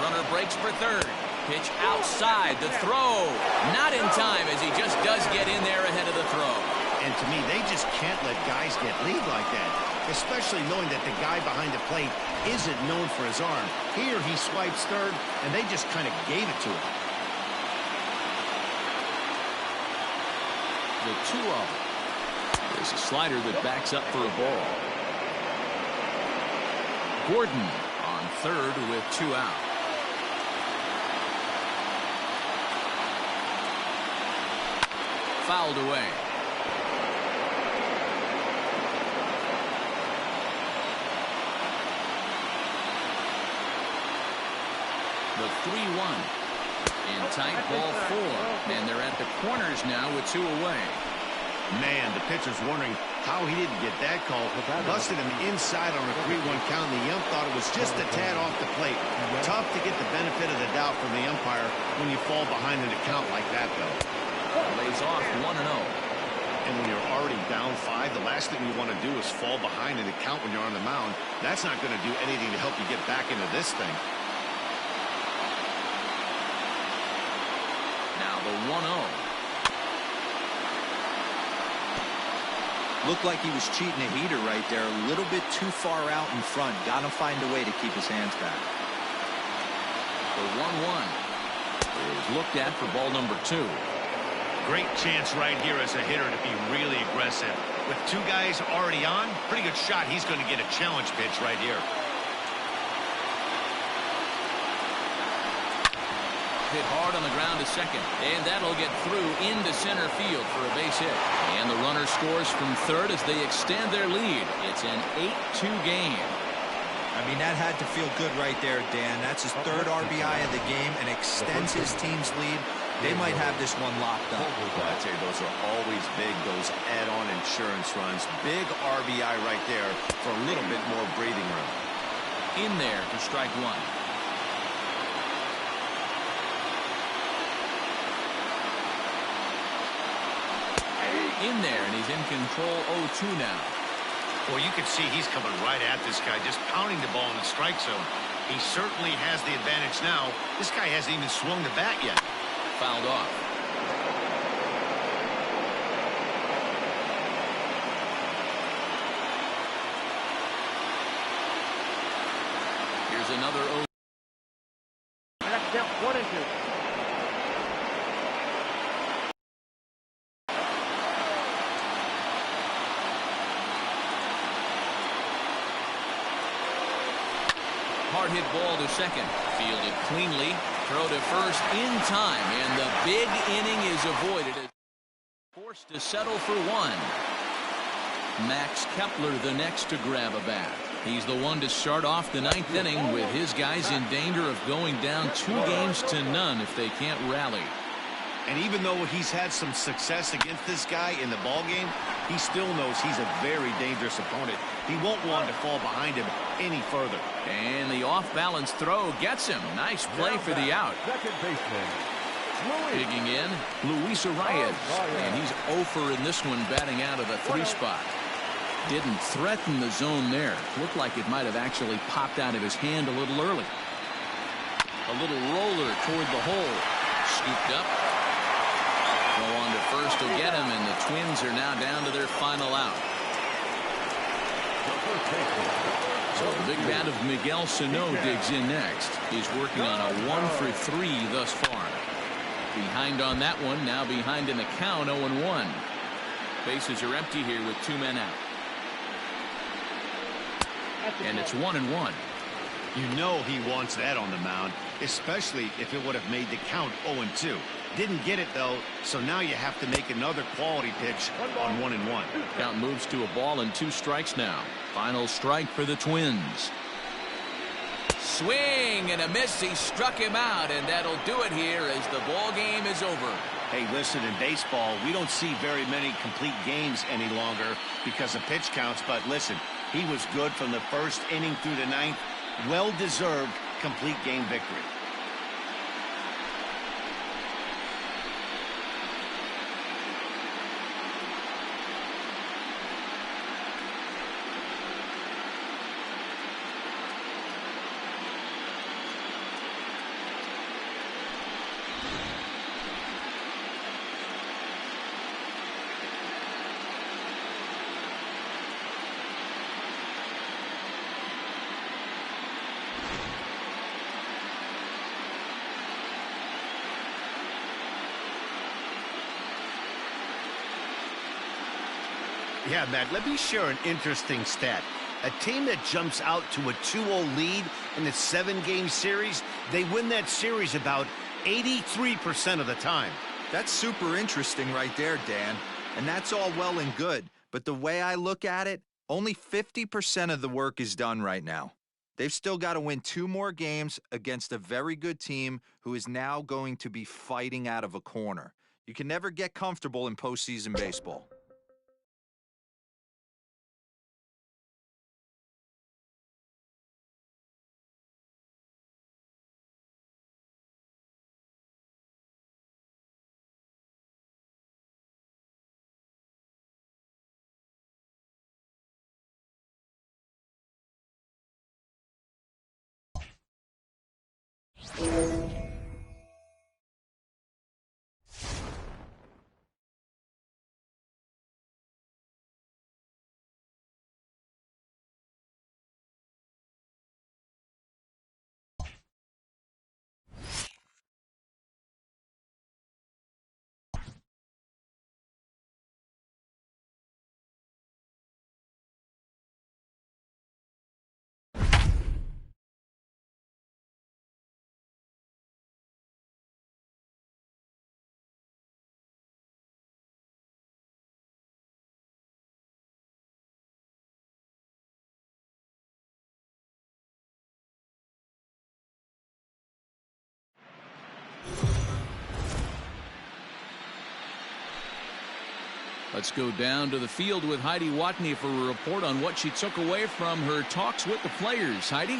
Runner breaks for third. Pitch outside. The throw. Not in time as he just does get in there ahead of the throw. And to me, they just can't let guys get lead like that, especially knowing that the guy behind the plate isn't known for his arm. Here he swipes third, and they just kind of gave it to him. The 2-0. There's a slider that backs up for a ball. Gordon on third with 2 out. Fouled away. The 3-1. In tight, ball 4. And they're at the corners now with 2 away. Man, the pitcher's wondering how he didn't get that call. Busted him inside on a 3-1 count, and the ump thought it was just a tad off the plate. Tough to get the benefit of the doubt from the umpire when you fall behind in a count like that, though. Lays off 1-0. And when you're already down 5, the last thing you want to do is fall behind in the count when you're on the mound. That's not going to do anything to help you get back into this thing. Now the 1-0. Looked like he was cheating a heater right there. A little bit too far out in front. Got to find a way to keep his hands back. The 1-1 is looked at for ball number 2. Great chance right here as a hitter to be really aggressive. With 2 guys already on, pretty good shot. He's going to get a challenge pitch right here. Hit hard on the ground to second, and that'll get through into center field for a base hit. And the runner scores from third as they extend their lead. It's an 8-2 game. I mean, that had to feel good right there, Dan. That's his 3rd RBI of the game and extends his team's lead. They might have this one locked up. Well, I tell you, those are always big, those add-on insurance runs. Big RBI right there for a little bit more breathing room. In there for strike 1. In there, and he's in control 0-2 now. Well, you can see he's coming right at this guy, just pounding the ball in the strike zone. He certainly has the advantage now. This guy hasn't even swung the bat yet. Fouled off. Here's another 0. hard hit ball to second. Fielded cleanly. Throw to first in time, and the big inning is avoided. Forced to settle for one. Max Kepler the next to grab a bat. He's the one to start off the 9th inning with his guys in danger of going down 2-0 if they can't rally. And even though he's had some success against this guy in the ball game, he still knows he's a very dangerous opponent. He won't want to fall behind him any further. And the off-balance throw gets him. Nice play for the out. Second baseman, Digging in, Luis Arias. And he's 0 for in this one, batting out of the 3 spot. Didn't threaten the zone there. Looked like it might have actually popped out of his hand a little early. A little roller toward the hole. Scooped up. Go on to first to get him, and the Twins are now down to their final out. So the big bat of Miguel Sano digs in next. He's working on a 1 for 3 thus far. Behind on that one, now behind in the count, 0-1. Bases are empty here with 2 men out. And it's 1-1. You know he wants that on the mound, especially if it would have made the count 0-2. Didn't get it, though, so now you have to make another quality pitch on 1-1. Count moves to a ball and 2 strikes now. Final strike for the Twins. Swing and a miss. He struck him out, and that'll do it here as the ball game is over. Hey, listen, in baseball, we don't see very many complete games any longer because of pitch counts, but listen, he was good from the 1st inning through the 9th. Well-deserved complete game victory. Yeah, Matt, let me share an interesting stat. A team that jumps out to a 2-0 lead in a 7-game series, they win that series about 83% of the time. That's super interesting right there, Dan. And that's all well and good. But the way I look at it, only 50% of the work is done right now. They've still got to win 2 more games against a very good team who is now going to be fighting out of a corner. You can never get comfortable in postseason baseball. Let's go down to the field with Heidi Watney for a report on what she took away from her talks with the players. Heidi?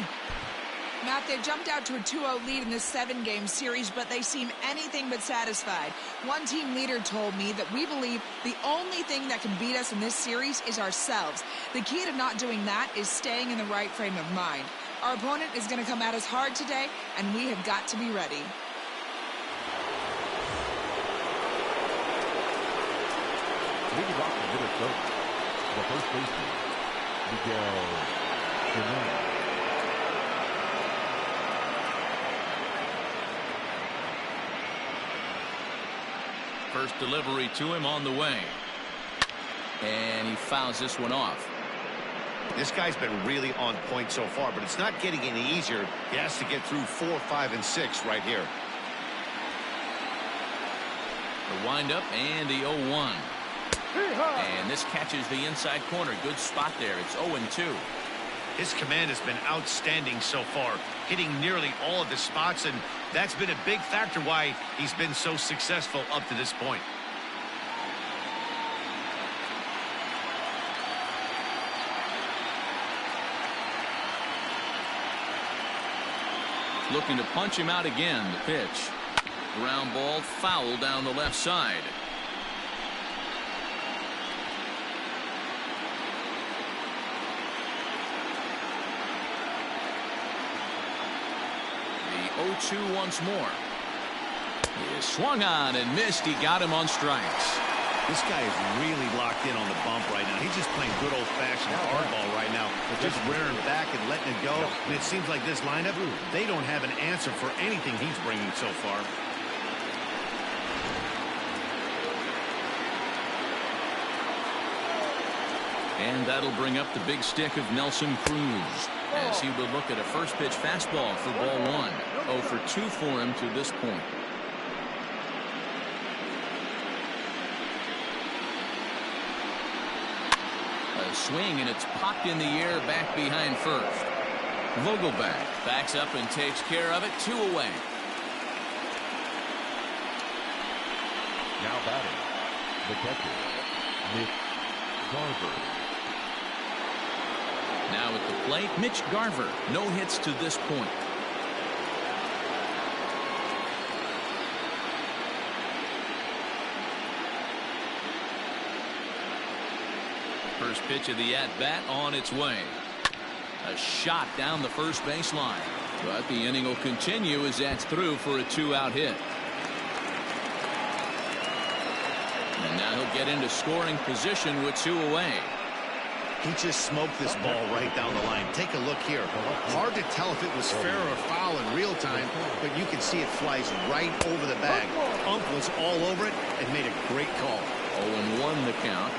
Matt, they've jumped out to a 2-0 lead in this 7-game series, but they seem anything but satisfied. One team leader told me that we believe the only thing that can beat us in this series is ourselves. The key to not doing that is staying in the right frame of mind. Our opponent is going to come at us hard today, and we have got to be ready. Leading off the Minnesota, the first baseman, Miguel Sano. First delivery to him on the way. And he fouls this one off. This guy's been really on point so far, but it's not getting any easier. He has to get through 4, 5, and 6 right here. The windup and the 0-1. And this catches the inside corner. Good spot there. It's 0-2. His command has been outstanding so far, hitting nearly all of the spots, and that's been a big factor why he's been so successful up to this point. Looking to punch him out again. The pitch. Ground ball, foul down the left side. The 0-2 once more. He is swung on and missed. He got him on strikes. This guy is really locked in on the bump right now. He's just playing good old-fashioned hardball right now, just rearing back and letting it go. And it seems like this lineup, they don't have an answer for anything he's bringing so far. And that'll bring up the big stick of Nelson Cruz as he will look at a first pitch fastball for ball 1. 0 for 2 for him to this point. A swing, and it's popped in the air back behind first. Vogelback backs up and takes care of it. 2 away. Now batting, the catcher, Mitch Garver. Now at the plate, Mitch Garver. No hits to this point. First pitch of the at-bat on its way. A shot down the first baseline. But the inning will continue as that's through for a 2-out hit. And now he'll get into scoring position with 2 away. He just smoked this ball right down the line. Take a look here. Hard to tell if it was fair or foul in real time, but you can see it flies right over the bag. Ump was all over it and made a great call. 0-1 the count.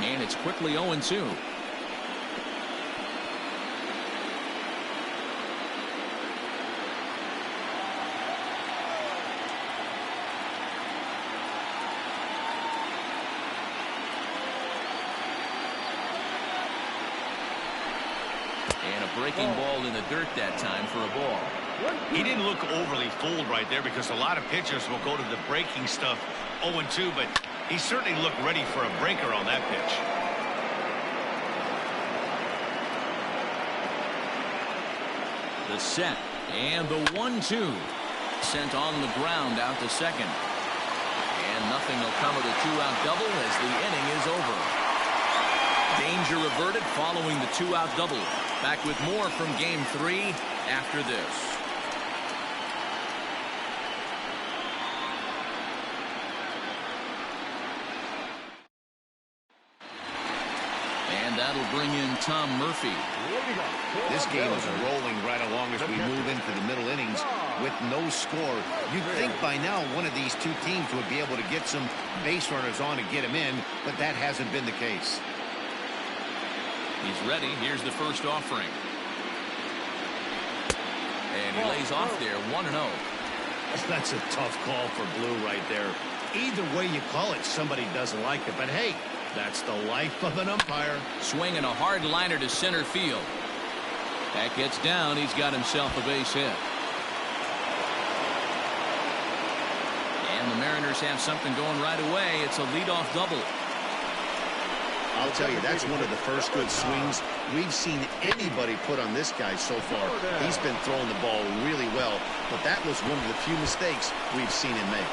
And it's quickly 0-2. And a breaking ball in the dirt that time for a ball. He didn't look overly fooled right there because a lot of pitchers will go to the breaking stuff 0-2, but he certainly looked ready for a breaker on that pitch. The set and the 1-2 sent on the ground out to second. And nothing will come of the 2-out double as the inning is over. Danger averted following the 2-out double. Back with more from game 3 after this. That'll bring in Tom Murphy. This game is rolling right along as we move into the middle innings with no score. You'd think by now one of these two teams would be able to get some base runners on and get him in, but that hasn't been the case. He's ready. Here's the first offering. And he lays off there, 1-0. That's a tough call for Blue right there. Either way you call it, somebody doesn't like it, but hey, that's the life of an umpire. Swinging a hard liner to center field. That gets down. He's got himself a base hit. And the Mariners have something going right away. It's a leadoff double. I'll tell you, that's one of the first good swings we've seen anybody put on this guy so far. He's been throwing the ball really well, but that was one of the few mistakes we've seen him make.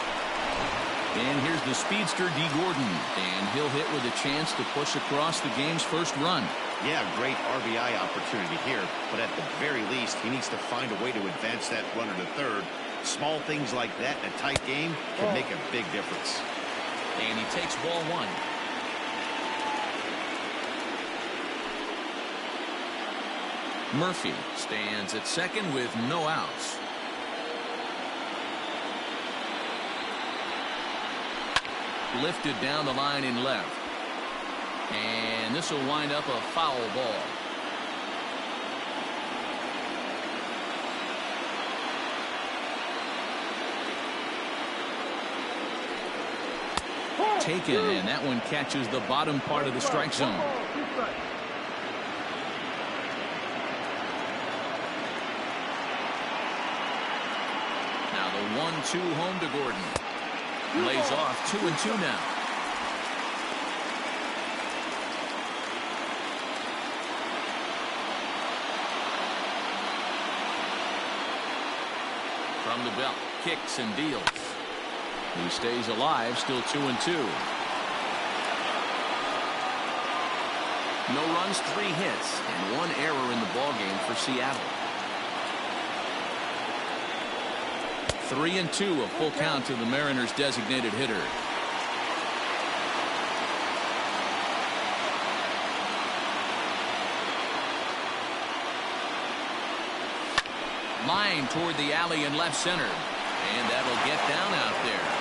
And here's the speedster, D. Gordon. And he'll hit with a chance to push across the game's first run. Yeah, great RBI opportunity here. But at the very least, he needs to find a way to advance that runner to third. Small things like that in a tight game can make a big difference. And he takes ball 1. Murphy stands at second with no outs. Lifted down the line in left. And this will wind up a foul ball. Taken, and that one catches the bottom part of the strike zone. Now the 1-2 home to Gordon. Lays off 2-2 now. From the belt, kicks and deals. He stays alive, still 2-2. No runs, 3 hits, and 1 error in the ballgame for Seattle. 3-2, a full count to the Mariners' designated hitter. Line toward the alley in left center, and that'll get down out there.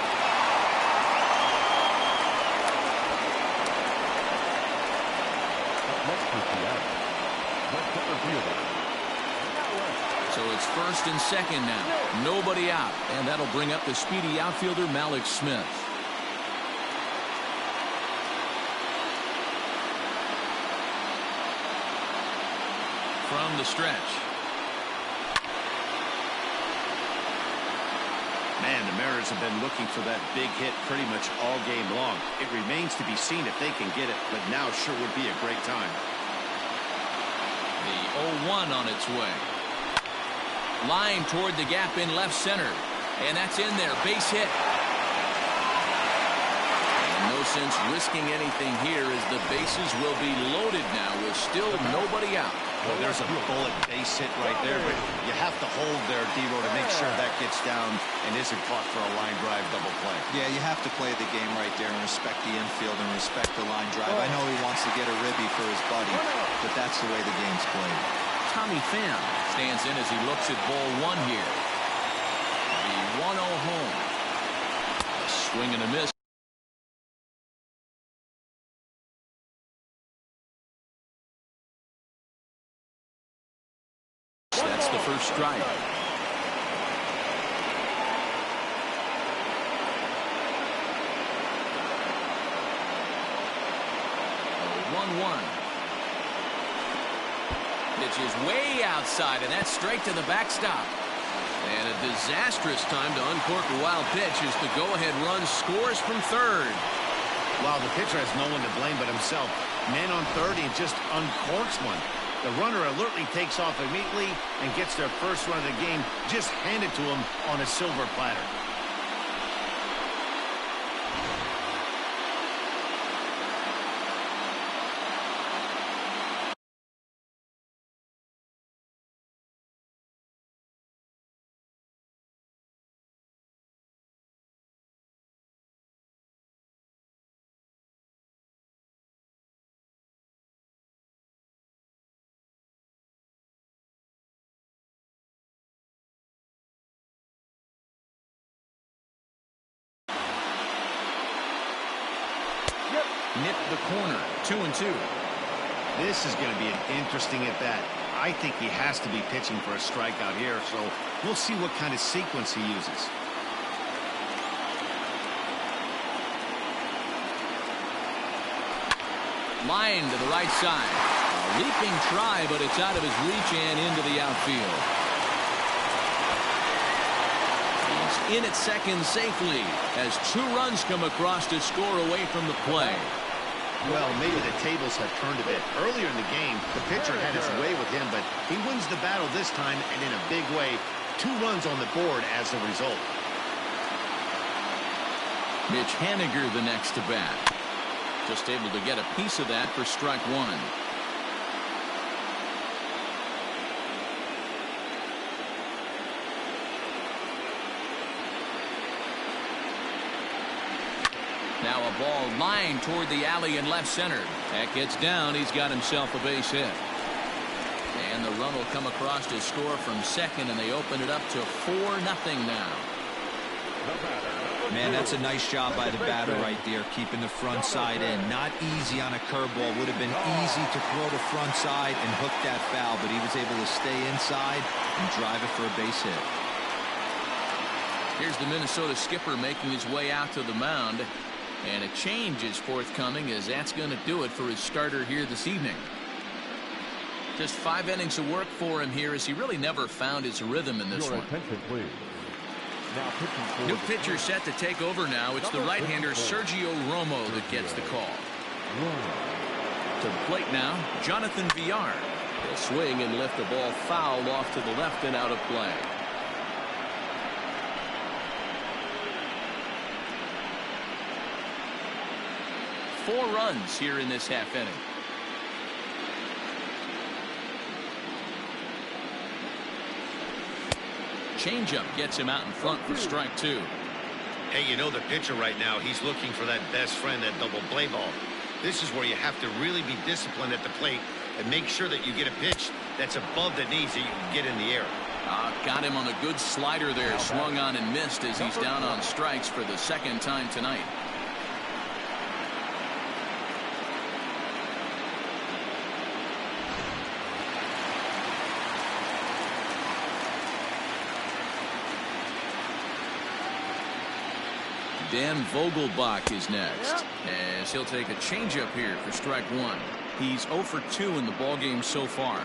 So it's first and second now. Nobody out. And that'll bring up the speedy outfielder Malik Smith. From the stretch. Man, the Mariners have been looking for that big hit pretty much all game long. It remains to be seen if they can get it, but now sure would be a great time. The 0-1 on its way. Line toward the gap in left center. And that's in there. Base hit. And no sense risking anything here as the bases will be loaded now with still nobody out. Well, there's a bullet base hit right there, but you have to hold there, D-Row, to make sure that gets down and isn't caught for a line drive double play. Yeah, you have to play the game right there and respect the infield and respect the line drive. I know he wants to get a ribby for his buddy, but that's the way the game's played. Tommy Pham stands in as he looks at ball 1 here. The 1-0 home. A swing and a miss. That's the first strike. 1-1. Pitch is way outside, and that's straight to the backstop. And a disastrous time to uncork a wild pitch as the go-ahead run scores from third. Wow, the pitcher has no one to blame but himself. Man on third, he just uncorks one. The runner alertly takes off immediately and gets their first run of the game just handed to him on a silver platter. Nipped the corner, 2-2. This is going to be an interesting at-bat. I think he has to be pitching for a strikeout here, so we'll see what kind of sequence he uses. Line to the right side. A leaping try, but it's out of his reach and into the outfield. He's in at second safely as 2 runs come across to score away from the play. Well, maybe the tables have turned a bit. Earlier in the game, the pitcher had his way with him, but he wins the battle this time and in a big way. 2 runs on the board as a result. Mitch Haniger the next to bat. Just able to get a piece of that for strike 1. Now a ball lined toward the alley in left center. That gets down. He's got himself a base hit. And the run will come across to score from second, and they open it up to 4-0 now. Man, that's a nice job by the batter right there, keeping the front side in. Not easy on a curveball. Would have been easy to throw the front side and hook that foul, but he was able to stay inside and drive it for a base hit. Here's the Minnesota skipper making his way out to the mound, and a change is forthcoming, as that's going to do it for his starter here this evening. Just 5 innings of work for him here, as he really never found his rhythm in this one. Attention, please. Now New pitcher set to take over now. It's the right-hander Sergio Romo that gets the call. To the plate now, Jonathan Villar. He'll swing and lift the ball foul off to the left and out of play. Four runs here in this half inning. Changeup gets him out in front for strike 2. Hey, you know the pitcher right now, he's looking for that best friend, that double play ball. This is where you have to really be disciplined at the plate and make sure that you get a pitch that's above the knees that you can get in the air. Got him on a good slider there. Swung on and missed as he's down on strikes for the second time tonight. Dan Vogelbach is next, as he'll take a changeup here for strike 1. He's 0 for 2 in the ballgame so far.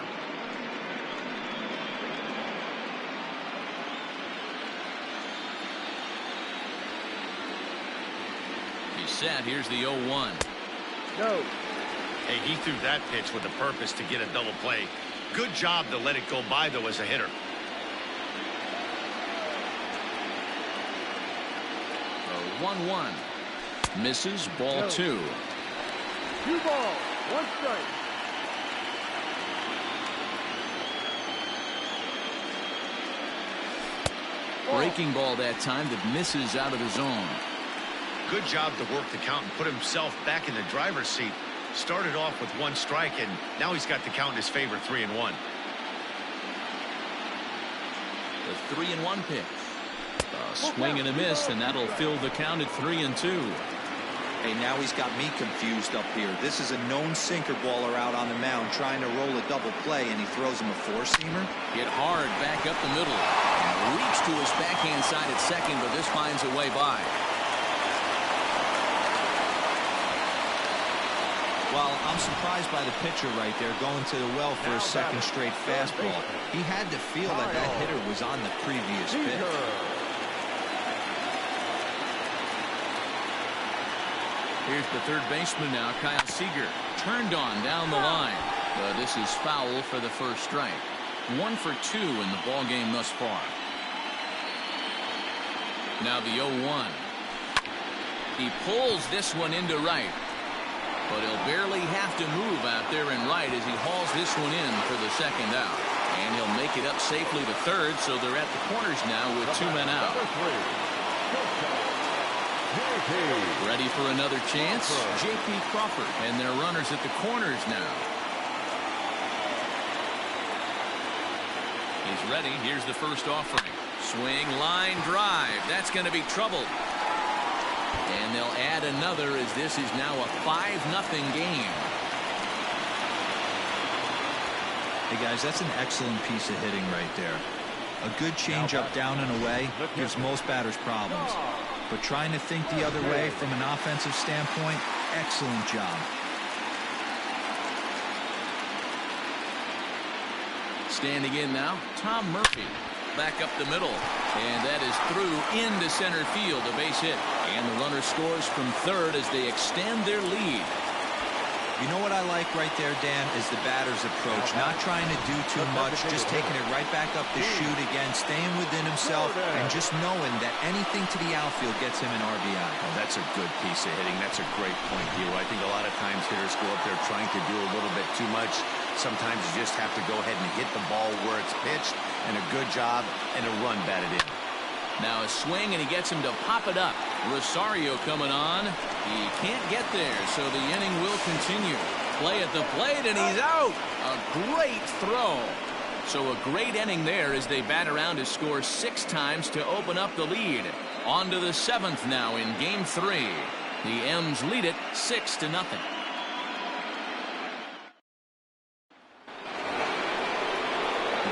He's set. Here's the 0-1. No. Hey, he threw that pitch with a purpose to get a double play. Good job to let it go by, though, as a hitter. 1-1. Misses. Ball 2. 2 balls, 1 strike. Breaking ball that time that misses out of the zone. Good job to work the count and put himself back in the driver's seat. Started off with 1 strike, and now he's got the count in his favor, 3-1. The 3-1 pitch. A swing and a miss, and that'll fill the count at 3-2. Hey, now he's got me confused up here. This is a known sinker baller out on the mound trying to roll a double play, and he throws him a 4-seamer. Hit hard back up the middle. And reach to his backhand side at second, but this finds a way by. Well, I'm surprised by the pitcher right there going to the well for his second straight fastball. He had to feel that that hitter was on the previous pitch. Here's the third baseman now, Kyle Seager. Turned on down the line. But this is foul for the first strike. 1 for 2 in the ballgame thus far. Now the 0-1. He pulls this one into right. But he'll barely have to move out there in right as he hauls this one in for the second out. And he'll make it up safely to third, so they're at the corners now with 2 men out. Ready for another chance? J.P. Crawford. And their runners at the corners now. He's ready. Here's the first offering. Swing, line, drive. That's going to be trouble. And they'll add another as this is now a 5-0 game. Hey, guys, that's an excellent piece of hitting right there. A good changeup down and away gives most batters problems. But trying to think the other way from an offensive standpoint, excellent job. Standing in now, Tom Murphy. Back up the middle. And that is through into center field, a base hit. And the runner scores from third as they extend their lead. You know what I like right there, Dan, is the batter's approach. Not trying to do too much, just taking it right back up the chute again, staying within himself, and just knowing that anything to the outfield gets him an RBI. Oh, that's a good piece of hitting. That's a great point, Hero. I think a lot of times hitters go up there trying to do a little bit too much. Sometimes you just have to go ahead and hit the ball where it's pitched, and a good job and a run batted in. Now a swing, and he gets him to pop it up. Rosario coming on. He can't get there, so the inning will continue. play at the plate, and he's out. A great throw. So a great inning there as they bat around to score 6 times to open up the lead. On to the 7th now in Game 3. The M's lead it 6-0.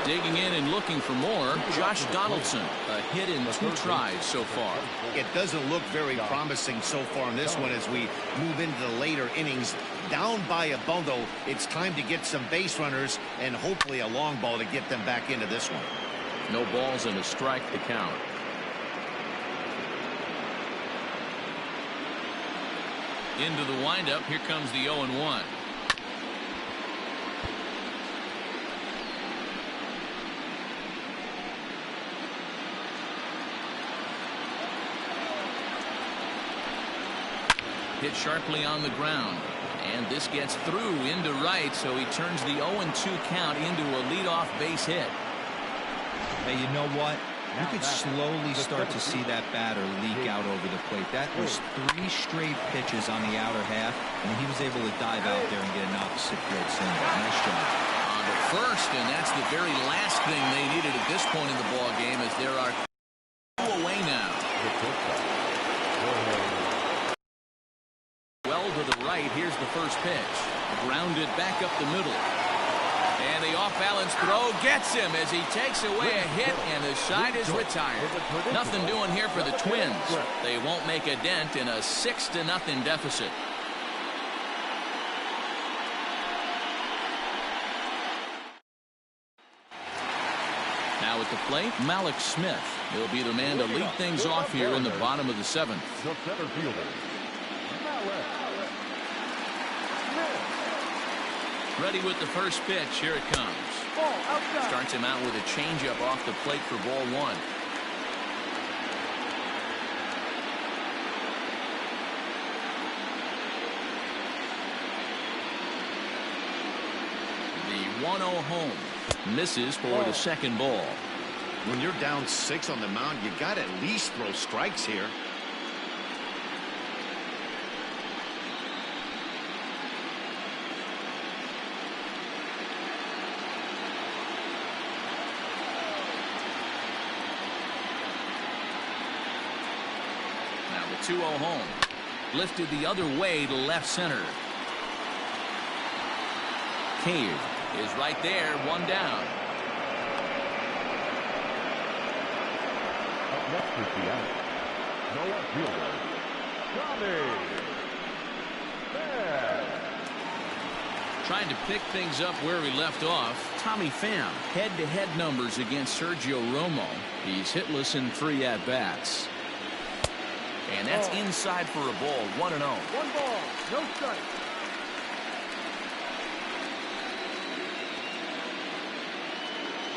Digging in and looking for more, Josh Donaldson. A hit in 2 tries so far. It doesn't look very promising so far in this one as we move into the later innings. Down by a bundle, it's time to get some base runners and hopefully a long ball to get them back into this one. No balls and a strike to count. Into the windup, here comes the 0-1. Hit sharply on the ground. And this gets through into right, so he turns the 0-2 count into a leadoff base hit. Hey, you know what? You could slowly start to see that batter leak out over the plate. That was 3 straight pitches on the outer half, and he was able to dive out there and get an opposite field single. Nice job. On to first, and that's the very last thing they needed at this point in the ball game, as there are 2 away now. Well to the right, here's the first pitch. Grounded back up the middle. And the off-balance throw gets him as he takes away a hit, and the side is retired. Nothing doing here for the Twins. They won't make a dent in a 6-0 deficit. Now at the plate, Malik Smith. He'll be the man to lead things off here in the bottom of the 7th. The center fielder, Malik. Ready with the first pitch. Here it comes. Starts him out with a changeup off the plate for ball 1. The 1-0 home. Misses for the second ball. When you're down 6 on the mound, you got to at least throw strikes here. Now the 2-0 home. Lifted the other way to left center. Cave is right there, 1 down. Up next is the out. No outfielder, Tommy Pham. Trying to pick things up where he left off. Tommy Pham, head-to-head numbers against Sergio Romo. He's hitless in 3 at-bats. And that's inside for a ball, 1-0. 1 ball, no strike.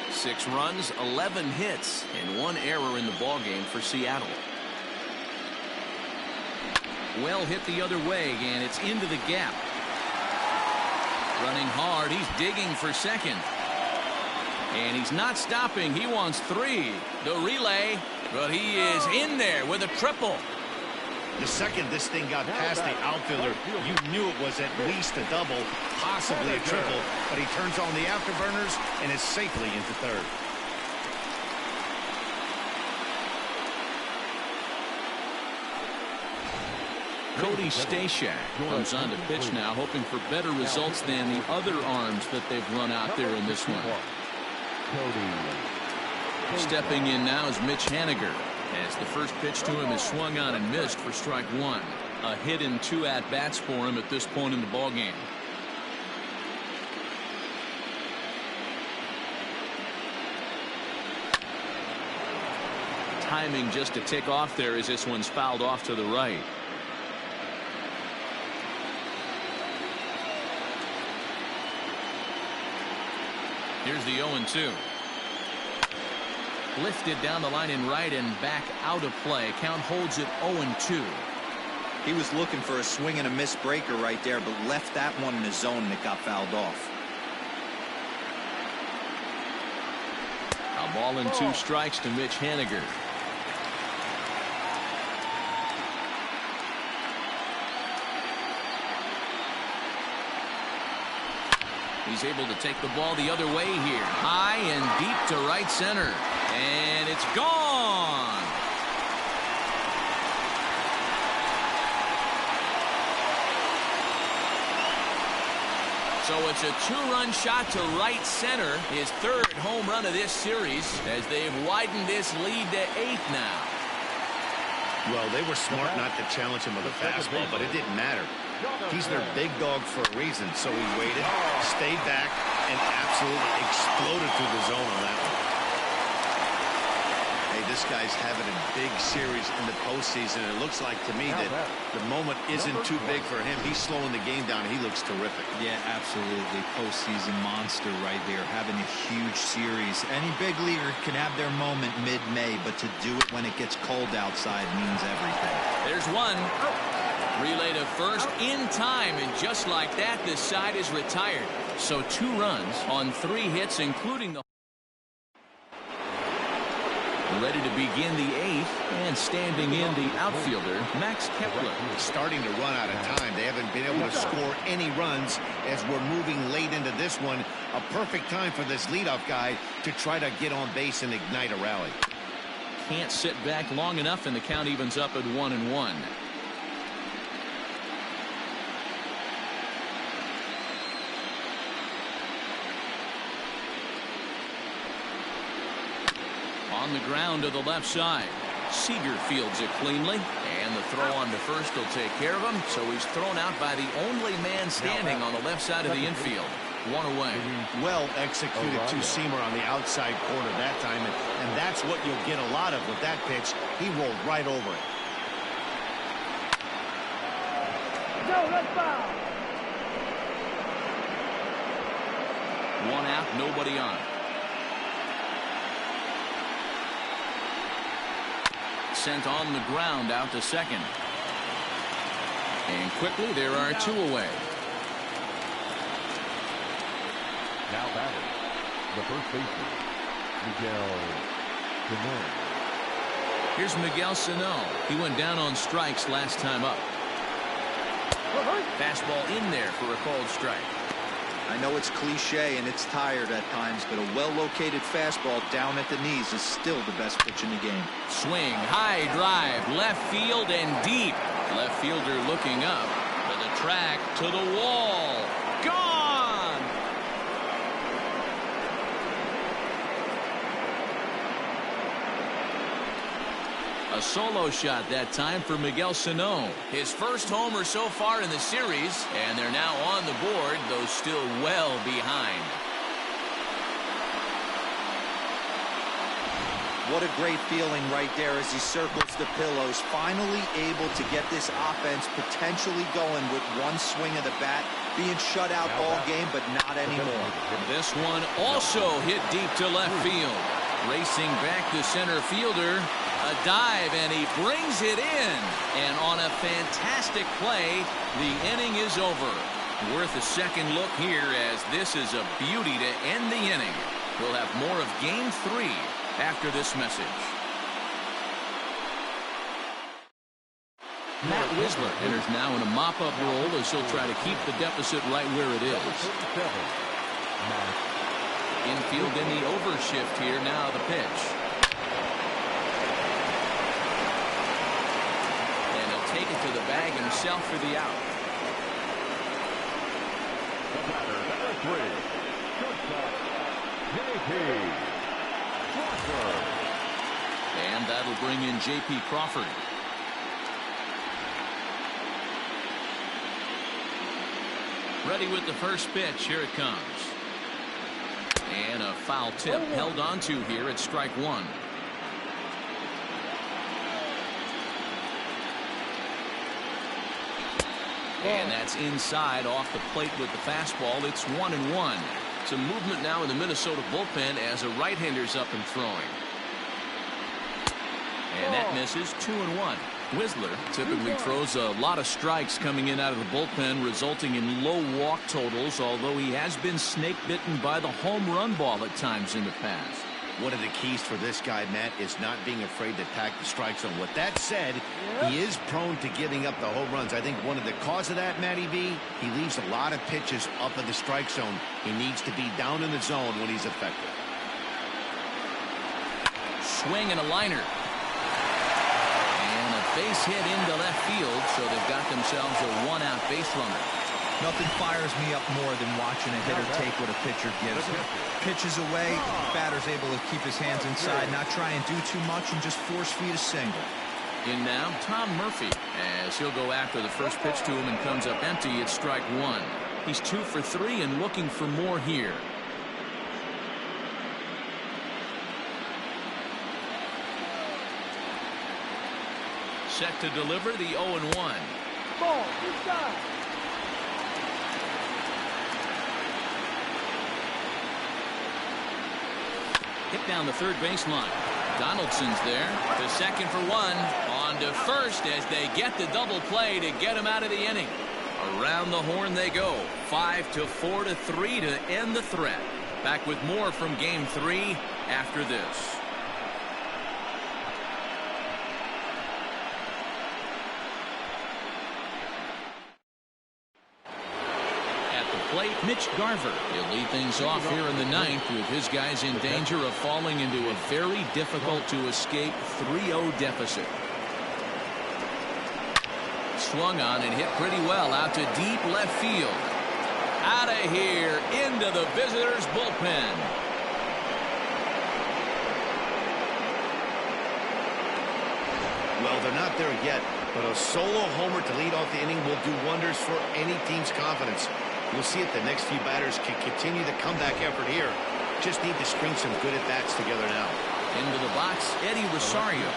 Six runs, 11 hits, and 1 error in the ballgame for Seattle. Well hit the other way, and it's into the gap. Running hard, he's digging for second. And he's not stopping, he wants 3. The relay, but he is in there with a triple. The second this thing got past the outfielder, you knew it was at least a double, possibly a triple, but he turns on the afterburners and is safely into third. Cody Stashak comes on to pitch now, hoping for better results than the other arms that they've run out there in this one. Stepping in now is Mitch Haniger, as the first pitch to him is swung on and missed for strike 1. A hit in 2 at-bats for him at this point in the ballgame. Timing just a tick off there as this one's fouled off to the right. Here's the 0-2. Lifted down the line in right and back out of play. Count holds it 0-2. He was looking for a swing and a miss breaker right there, but left that one in the zone and it got fouled off. A ball and 2 strikes to Mitch Haniger. He's able to take the ball the other way here. High and deep to right center. And it's gone. So it's a 2-run shot to right center. His 3rd home run of this series as they've widened this lead to 8 now. Well, they were smart not to challenge him with a fastball, but it didn't matter. He's their big dog for a reason, so he waited, stayed back, and absolutely exploded through the zone on that one. Hey, this guy's having a big series in the postseason. It looks like to me that the moment isn't too big for him. He's slowing the game down. He looks terrific. Yeah, absolutely. Postseason monster right there, having a huge series. Any big leaguer can have their moment mid-May, but to do it when it gets cold outside means everything. There's one. Relay to first in time, and just like that, this side is retired. So 2 runs on 3 hits, including the ready to begin the 8th, and standing in the outfielder, Max Kepler. Starting to run out of time. They haven't been able to score any runs as we're moving late into this one. A perfect time for this leadoff guy to try to get on base and ignite a rally. Can't sit back long enough, and the count evens up at 1-1. On the ground to the left side. Seager fields it cleanly, and the throw on to first will take care of him. So he's thrown out by the only man standing on the left side of the infield. 1 away. Well executed two-seamer on the outside corner that time, and that's what you'll get a lot of with that pitch. He rolled right over it. No, that's foul. 1 out, nobody on. Sent on the ground out to second. And quickly there are 2 away. Now batting, the first baseman, Miguel Sano. Here's Miguel Sano. He went down on strikes last time up. Fastball in there for a called strike. I know it's cliche and it's tired at times, but a well-located fastball down at the knees is still the best pitch in the game. Swing, high drive, left field and deep. Left fielder looking up to the track, to the wall. Gone! A solo shot that time for Miguel Sano. His first homer so far in the series, and they're now on the board, though still well behind. What a great feeling right there as he circles the pillows, finally able to get this offense potentially going with 1 swing of the bat, being shut out all game, but not anymore. This one also hit deep to left field. Racing back the center fielder. A dive, and he brings it in. And on a fantastic play, the inning is over. Worth a second look here, as this is a beauty to end the inning. We'll have more of Game 3 after this message. Matt Wisler enters now in a mop-up role as he'll try to keep the deficit right where it is. Infield in the overshift here now, the pitch. Take it to the bag himself for the out. The batter, number 3, shortstop, J.P. Crawford. And that'll bring in J.P. Crawford. Ready with the first pitch. Here it comes. And a foul tip held on to here at strike 1. And that's inside off the plate with the fastball. It's 1-1. Some movement now in the Minnesota bullpen as a right-hander's up and throwing. And that misses. 2-1. Wisler typically throws a lot of strikes coming in out of the bullpen, resulting in low walk totals, although he has been snake bitten by the home run ball at times in the past. One of the keys for this guy, Matt, is not being afraid to attack the strike zone. With that said, he is prone to giving up the home runs. I think one of the cause of that, Matty B, he leaves a lot of pitches up in the strike zone. He needs to be down in the zone when he's effective. Swing and a liner. And a base hit into left field, so they've got themselves a one-out base runner. Nothing fires me up more than watching a hitter take what a pitcher gives him. Pitches away, batter's able to keep his hands inside, not try and do too much, and just force feed a single. In now, Tom Murphy, as he'll go after the first pitch to him and comes up empty. It's strike one. He's 2 for 3 and looking for more here. Set to deliver the 0-1. Ball, inside. Hit down the third baseline. Donaldson's there. To second for one. On to first as they get the double play to get him out of the inning. Around the horn they go. 5-4-3 to end the threat. Back with more from game 3 after this. Plate, Mitch Garver. He'll lead things off here in the 9th with his guys in danger of falling into a very difficult to escape 3-0 deficit. Swung on and hit pretty well out to deep left field. Out of here into the visitors' bullpen. Well, they're not there yet, but a solo homer to lead off the inning will do wonders for any team's confidence. We'll see if the next few batters can continue the comeback effort here. Just need to string some good at-bats together now. Into the box, Eddie Rosario.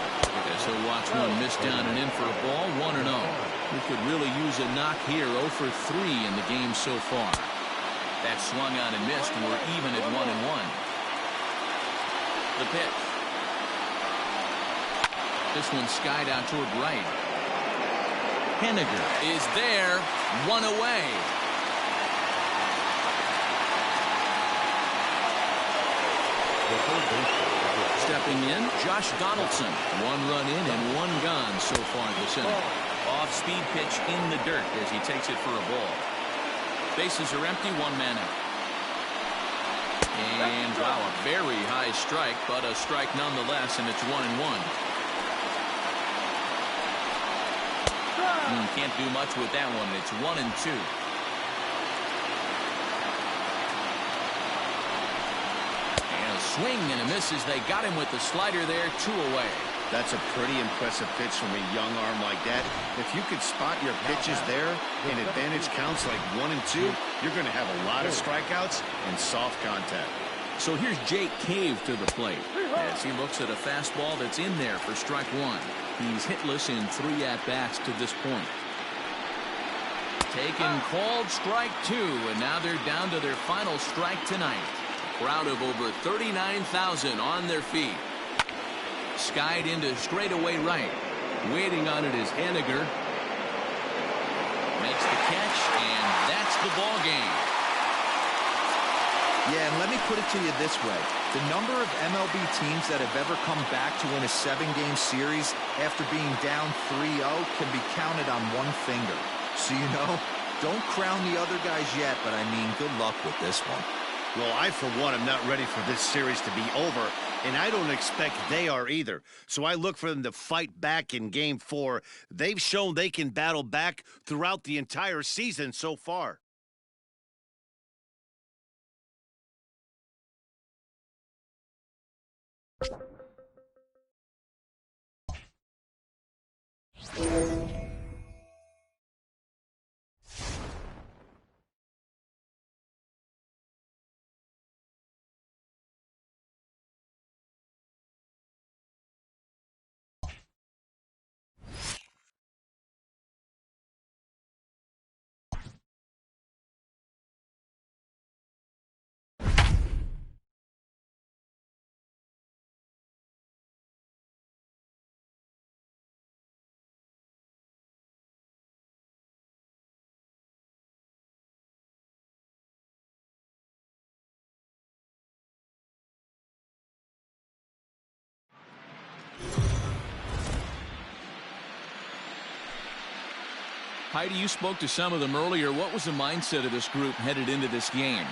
As he'll watch one miss down and in for a ball, 1-0. We could really use a knock here, 0 for 3 in the game so far. That swung on and missed, and we're even at 1-1. The pitch. This one skied out toward right. Henniger is there, 1 away. Stepping in, Josh Donaldson. 1 run in and 1 gone so far this inning. Off-speed pitch in the dirt as he takes it for a ball. Bases are empty, 1 man out. And wow, a very high strike, but a strike nonetheless, and it's 1-1. Can't do much with that one. It's 1-2. Swing and a miss as they got him with the slider there, 2 away. That's a pretty impressive pitch from a young arm like that. If you could spot your pitches there in advantage counts like 1 and 2, you're going to have a lot of strikeouts and soft contact. So here's Jake Cave to the plate as he looks at a fastball that's in there for strike 1. He's hitless in 3 at-bats to this point. Taken, called strike 2, and now they're down to their final strike tonight. Crowd of over 39,000 on their feet. Skied into straightaway right. Waiting on it is Henniger. Makes the catch, and that's the ball game. Yeah, and let me put it to you this way. The number of MLB teams that have ever come back to win a 7-game series after being down 3-0 can be counted on one finger. So, you know, don't crown the other guys yet, but I mean, good luck with this one. Well, I, for one, am not ready for this series to be over, and I don't expect they are either. So I look for them to fight back in Game 4. They've shown they can battle back throughout the entire season so far. Heidi, you spoke to some of them earlier. What was the mindset of this group headed into this game?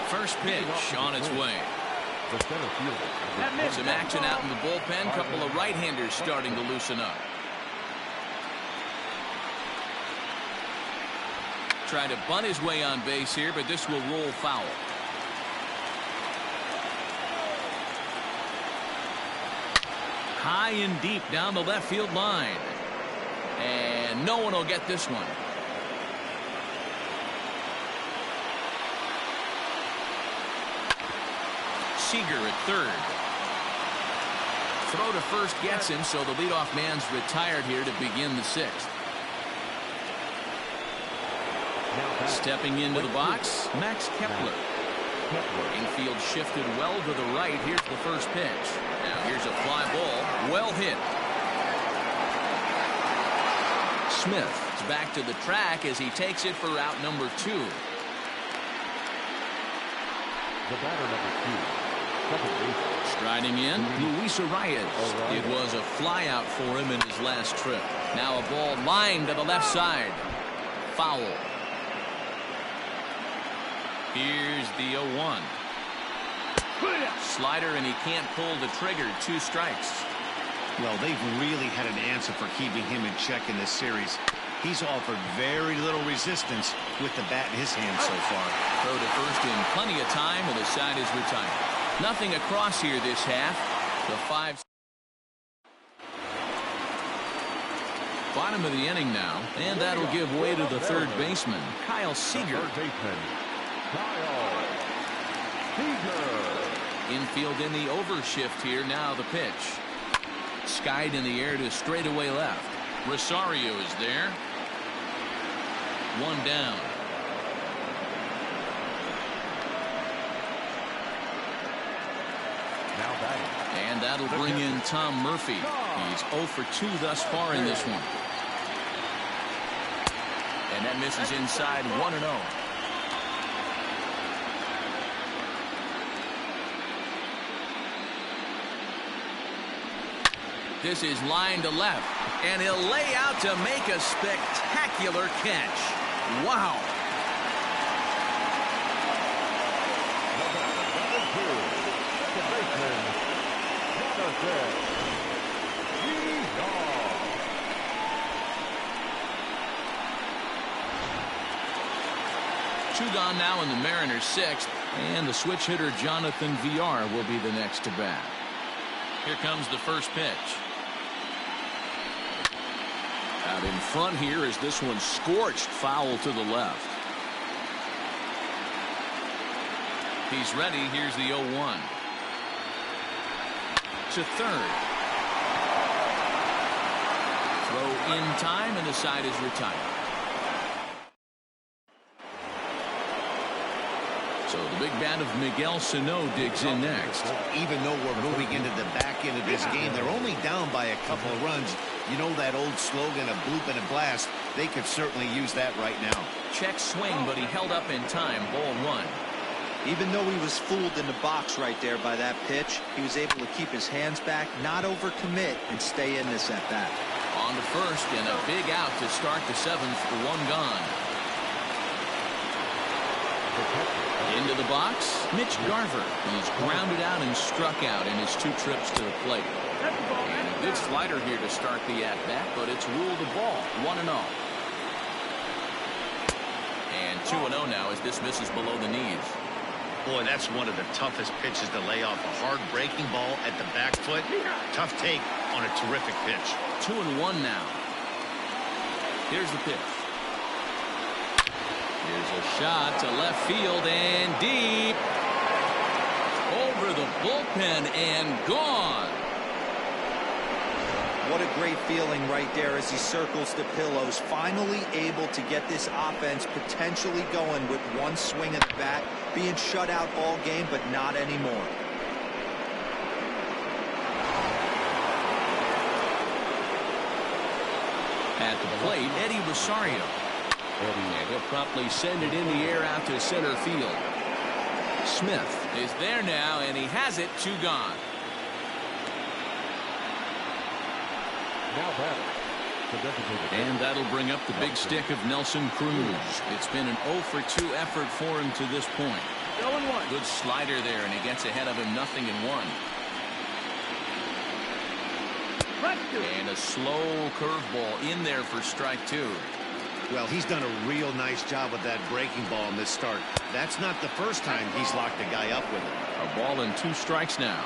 First pitch on its way. The center fielder. Some action out in the bullpen. Couple of right-handers starting to loosen up. Trying to bunt his way on base here, but this will roll foul. High and deep down the left field line. And no one will get this one. Seager at third. Throw to first gets him, so the leadoff man's retired here to begin the sixth. Stepping into the box, Max Kepler. Infield shifted well to the right. Here's the first pitch. Now here's a fly ball. Well hit. Smith is back to the track as he takes it for out number 2. The batter number 2. Second base. Striding in, Luis Arias. It was a fly out for him in his last trip. Now a ball lined to the left side. Foul. Here's the 0-1. Slider, and he can't pull the trigger. 2 strikes. Well, they've really had an answer for keeping him in check in this series. He's offered very little resistance with the bat in his hand so far. Throw to first in plenty of time, and the side is retired. Nothing across here this half. The 5. Bottom of the inning now, and that'll give way to the third baseman, Kyle Seager. Third baseman, Kyle Seager. Infield in the overshift here. Now the pitch. Skied in the air to straightaway left. Rosario is there. 1 down. Now batting. And that'll bring in Tom Murphy. He's 0 for 2 thus far in this one. And that misses inside 1-0. This is line to left, and he'll lay out to make a spectacular catch. Wow. Number 2. The baseman, Jonathan. Two gone now in the Mariners' 6th, and the switch hitter Jonathan VR will be the next to bat. Here comes the first pitch. Out in front here is this one scorched foul to the left. He's ready. Here's the 0-1. To third. Throw in time, and the side is retired. So the big bat of Miguel Sano digs in next. Even though we're moving into the back end of this game, they're only down by a couple of runs. You know that old slogan, a bloop and a blast. They could certainly use that right now. Check swing, but he held up in time. Ball 1. Even though he was fooled in the box right there by that pitch, he was able to keep his hands back, not overcommit, and stay in this at bat. On to first, and a big out to start the 7th for 1 gone. Into the box, Mitch Garver. He's grounded out and struck out in his 2 trips to the plate. And a good slider here to start the at-bat, but it's ruled a ball. 1-0. And 2-0 now as this misses below the knees. Boy, that's one of the toughest pitches to lay off. A hard breaking ball at the back foot. Tough take on a terrific pitch. 2-1 now. Here's the pitch. Here's a shot to left field and deep. Over the bullpen and gone. What a great feeling right there as he circles the pillows. Finally able to get this offense potentially going with 1 swing of the bat. Being shut out all game, but not anymore. At the plate, Eddie Rosario. And he'll promptly send it in the air out to center field. Smith is there now, and he has it. 2 gone. Now batting, the designated hitter. And that'll bring up the big stick of Nelson Cruz. It's been an 0 for 2 effort for him to this point. 0-1. Good slider there, and he gets ahead of him 0-1. And a slow curveball in there for strike 2. Well, he's done a real nice job with that breaking ball in this start. That's not the first time he's locked a guy up with it. A ball and 2 strikes now.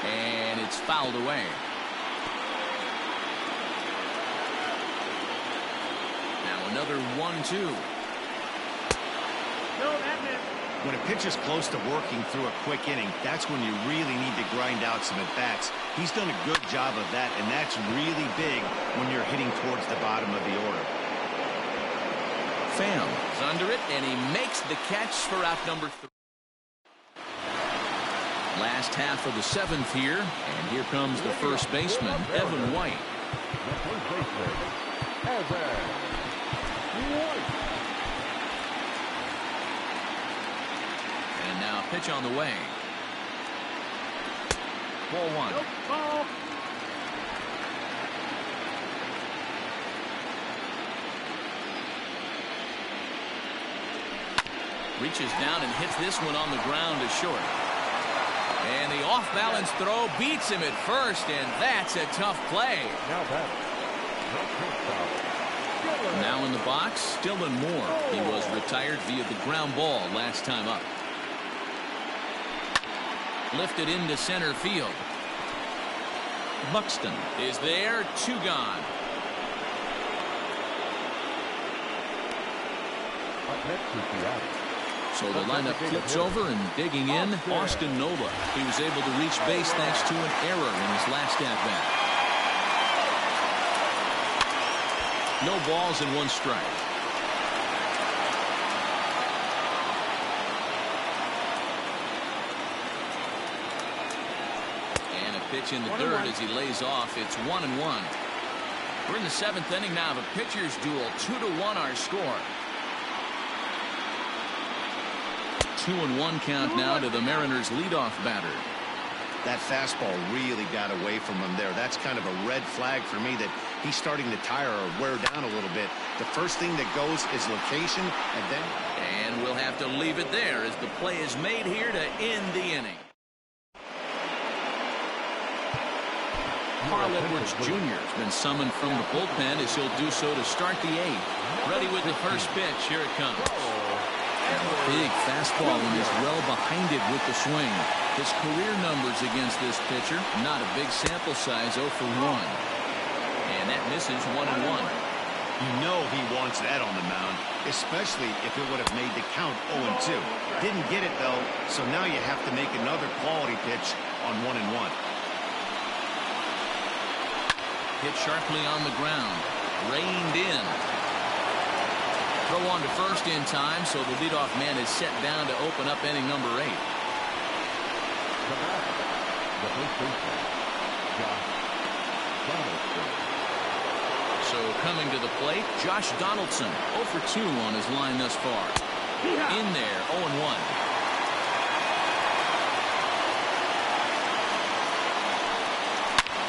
And it's fouled away. Now another 1-2. When a pitcher's close to working through a quick inning, that's when you really need to grind out some at-bats. He's done a good job of that, and that's really big when you're hitting towards the bottom of the order. Pham is under it, and he makes the catch for out number 3. Last half of the 7th here, and here comes the first baseman, Evan White. The first baseman, Evan White. And now pitch on the way. Ball 1. Ball. Reaches down and hits this one on the ground to short. And the off-balance throw beats him at first, and that's a tough play. Now batting, the shortstop, Now in the box, Dylan Moore. He was retired via the ground ball last time up. Lifted into center field. Buxton is there, 2 gone. up next is the out. So the lineup flips over, and digging in, Austin Nola. He was able to reach base thanks to an error in his last at-bat. No balls and 1 strike. And a pitch in the dirt as he lays off. It's 1-1. We're in the 7th inning now of a pitcher's duel. 2-1 our score. 2-1 count now to the Mariners' leadoff batter. That fastball really got away from him there. That's kind of a red flag for me that he's starting to tire or wear down a little bit. The first thing that goes is location, and then... And we'll have to leave it there as the play is made here to end the inning. Carl Edwards Jr. has been summoned from the bullpen as he'll do so to start the 8th. Ready with the first pitch. Here it comes. And a big fastball, and he's well behind it with the swing. His career numbers against this pitcher, not a big sample size, 0 for 1. And that misses 1-1. You know he wants that on the mound, especially if it would have made the count 0-2. Didn't get it, though, so now you have to make another quality pitch on 1-1. Hit sharply on the ground. Reined in. Throw on to first in time, so the leadoff man is set down to open up inning number 8. The batter, the first baseman, Josh Donaldson. So coming to the plate, Josh Donaldson, 0 for 2 on his line thus far. In there, 0-1.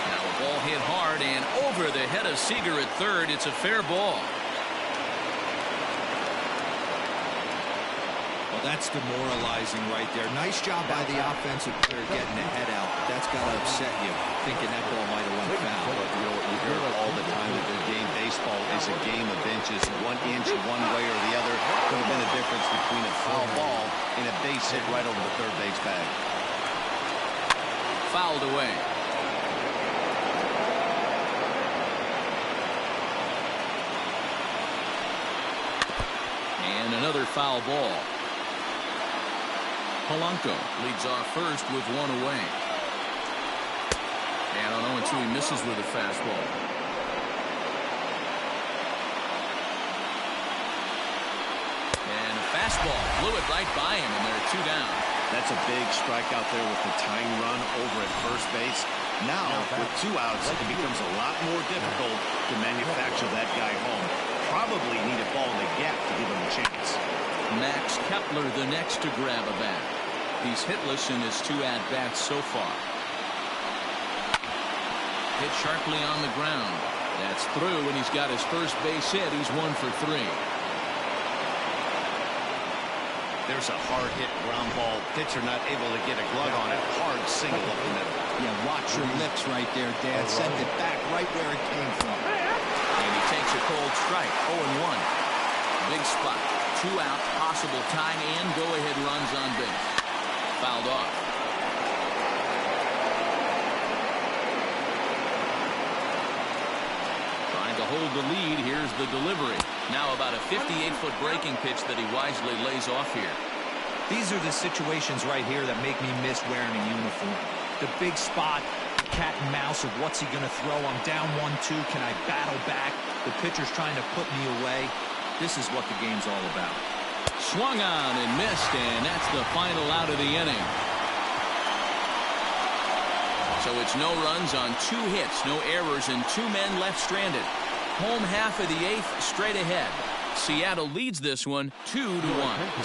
Now a ball hit hard and over the head of Seager at third. It's a fair ball. That's demoralizing right there. Nice job by the offensive player getting the head out. That's got to upset you, thinking that ball might have went foul. You know what you hear all the time that the game baseball is a game of inches. 1 inch one way or the other could have been a difference between a foul ball and a base hit right over the third base bag. Fouled away. And another foul ball. Polanco leads off first with 1 away. And on 0-2 he misses with a fastball. And a fastball blew it right by him, and there are 2 down. That's a big strikeout there with the tying run over at first base. Now, with 2 outs, it becomes a lot more difficult to manufacture that guy home. Probably need a ball in the gap to give him a chance. Max Kepler the next to grab a bat. He's hitless in his 2 at-bats so far. Hit sharply on the ground. That's through, and he's got his first base hit. He's 1 for 3. There's a hard hit ground ball. Pitcher not able to get a glove on it. Hard single up the middle. Yeah, watch your lips right there, Dad. Send it back right where it came from. And he takes a cold strike. 0-1. Big spot. 2 out. Possible tying and go-ahead runs on base. Fouled off. Trying to hold the lead. Here's the delivery. Now about a 58-foot breaking pitch that he wisely lays off here. These are the situations right here that make me miss wearing a uniform. The big spot, the cat and mouse of what's he going to throw. I'm down 1-2. Can I battle back? The pitcher's trying to put me away. This is what the game's all about. Swung on and missed, and that's the final out of the inning. So it's no runs on 2 hits, no errors, and 2 men left stranded. Home half of the 8th, straight ahead. Seattle leads this one 2-1.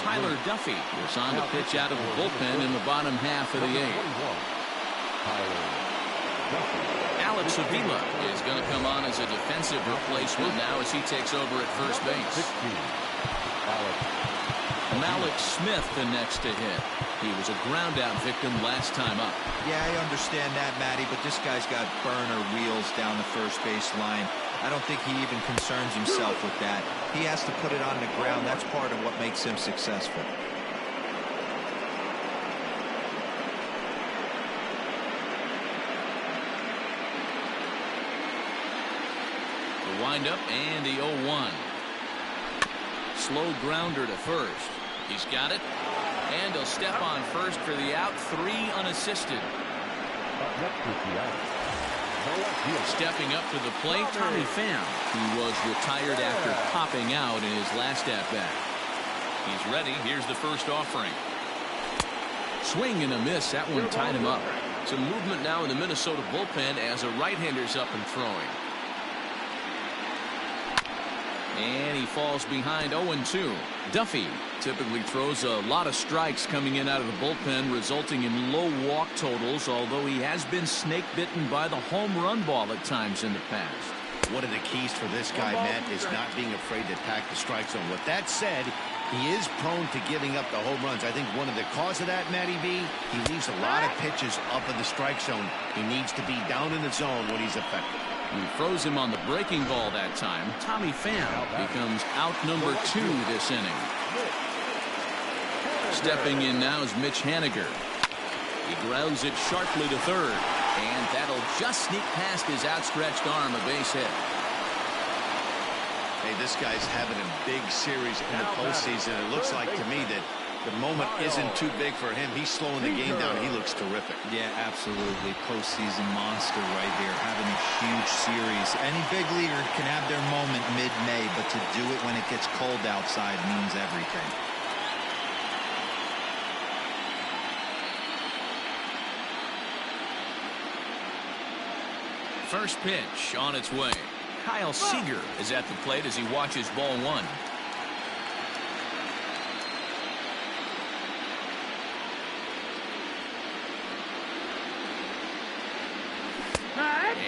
Tyler Duffy was on to pitch out of the bullpen in the bottom half of the 8th. Alex Avila is going to come on as a defensive replacement now as he takes over at first base. Malik Smith the next to hit. He was a ground-out victim last time up. Yeah, I understand that, Matty, but this guy's got burner wheels down the first base line. I don't think he even concerns himself with that. He has to put it on the ground. That's part of what makes him successful. The windup and the 0-1. Slow grounder to first. He's got it. And he'll step on first for the out. 3 unassisted. Stepping up to the plate, Tommy Pham, who was retired after popping out in his last at-bat. He's ready. Here's the first offering. Swing and a miss. That one tied him up. Some movement now in the Minnesota bullpen as a right-hander's up and throwing. And he falls behind 0-2. Duffy typically throws a lot of strikes coming in out of the bullpen, resulting in low walk totals, although he has been snake bitten by the home run ball at times in the past. One of the keys for this guy, Matt, is not being afraid to attack the strike zone. With that said, he is prone to giving up the home runs. I think one of the cause of that, Matty B, he leaves a lot of pitches up in the strike zone. He needs to be down in the zone when he's effective. He froze him on the breaking ball that time. Tommy Pham becomes out number 2 this inning. Stepping in now is Mitch Haniger. He grounds it sharply to third, and that'll just sneak past his outstretched arm, a base hit. Hey, this guy's having a big series in the postseason. It looks like to me that the moment isn't too big for him. He's slowing the game down. He looks terrific. Yeah, absolutely. Postseason monster right here, having a huge series. Any big leaguer can have their moment mid-May, but to do it when it gets cold outside means everything. First pitch on its way. Kyle Seager is at the plate as he watches ball 1.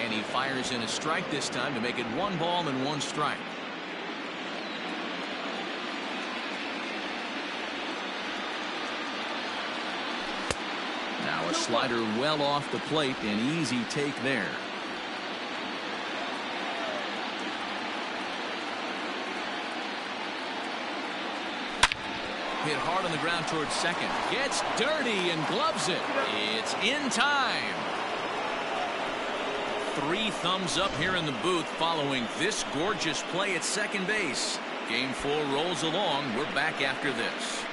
And he fires in a strike this time to make it 1 ball and 1 strike. Now a slider well off the plate, an easy take there. Hit hard on the ground towards second. Gets dirty and gloves it. It's in time. 3 thumbs up here in the booth following this gorgeous play at second base. Game 4 rolls along. We're back after this.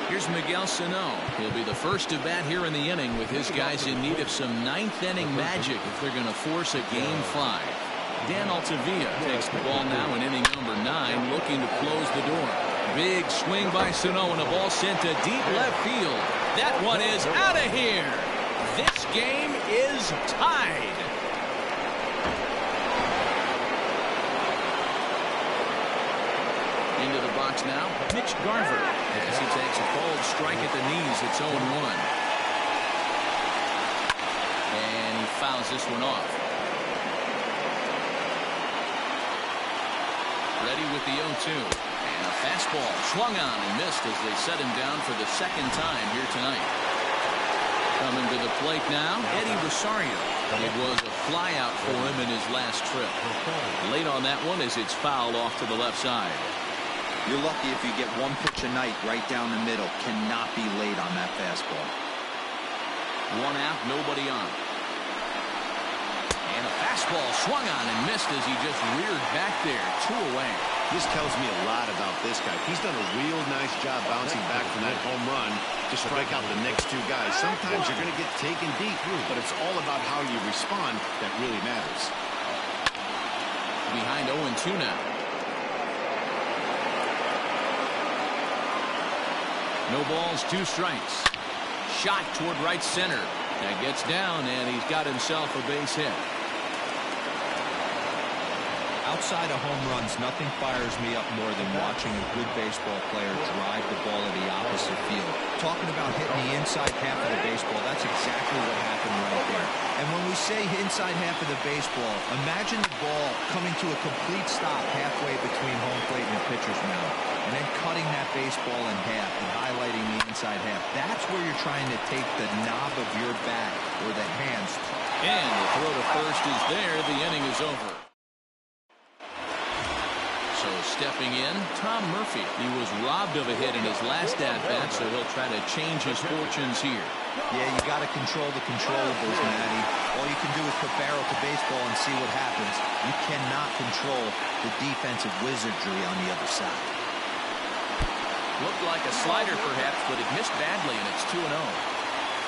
Here's Miguel Sano. He'll be the first to bat here in the inning with his guys in need of some 9th inning magic if they're going to force a game 5. Dan Altavilla takes the ball now in inning number 9, looking to close the door. Big swing by Sano and a ball sent to deep left field. That one is out of here. This game is tied. Into the box now, Mitch Garver, as he takes a cold strike at the knees. It's 0-1. fouls this one off. Ready with the 0-2. And a fastball swung on and missed as they set him down for the second time here tonight. Coming to the plate now, Eddie Rosario. It was a flyout for him in his last trip. Late on that one as it's fouled off to the left side. You're lucky if you get one pitch a night right down the middle. Cannot be late on that fastball. One out, nobody on. And a fastball swung on and missed as he just reared back there. 2 away. This tells me a lot about this guy. He's done a real nice job bouncing back from that home run to strike out the next 2 guys. Sometimes you're going to get taken deep, but it's all about how you respond that really matters. Behind 0-2 now. No balls, 2 strikes. Shot toward right center. That gets down, and he's got himself a base hit. Outside of home runs, nothing fires me up more than watching a good baseball player drive the ball to the opposite field. Talking about hitting the inside half of the baseball, that's exactly what happened right there. And when we say inside half of the baseball, imagine the ball coming to a complete stop halfway between home plate and the pitcher's mound, and then cutting that baseball in half and highlighting the inside half. That's where you're trying to take the knob of your bat or the hands. And the throw to first is there. The inning is over. So stepping in, Tom Murphy. He was robbed of a hit in his last at-bat, so he'll try to change his fortunes here. Yeah, you got to control the controllables, Matty. All you can do is put barrel to baseball and see what happens. You cannot control the defensive wizardry on the other side. Looked like a slider perhaps, but it missed badly, and it's 2-0.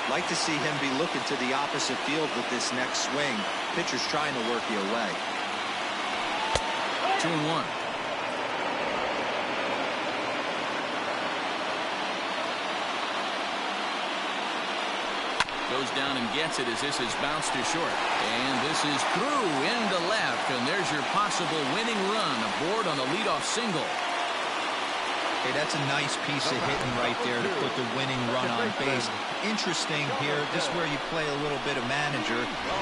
Like to see him be looking to the opposite field with this next swing. Pitcher's trying to work you away. 2-1. Goes down and gets it as this is bounced to short. And this is through into left, and there's your possible winning run aboard on the leadoff single. Hey, that's a nice piece of hitting right there to put the winning run on base. Interesting here, this is where you play a little bit of manager.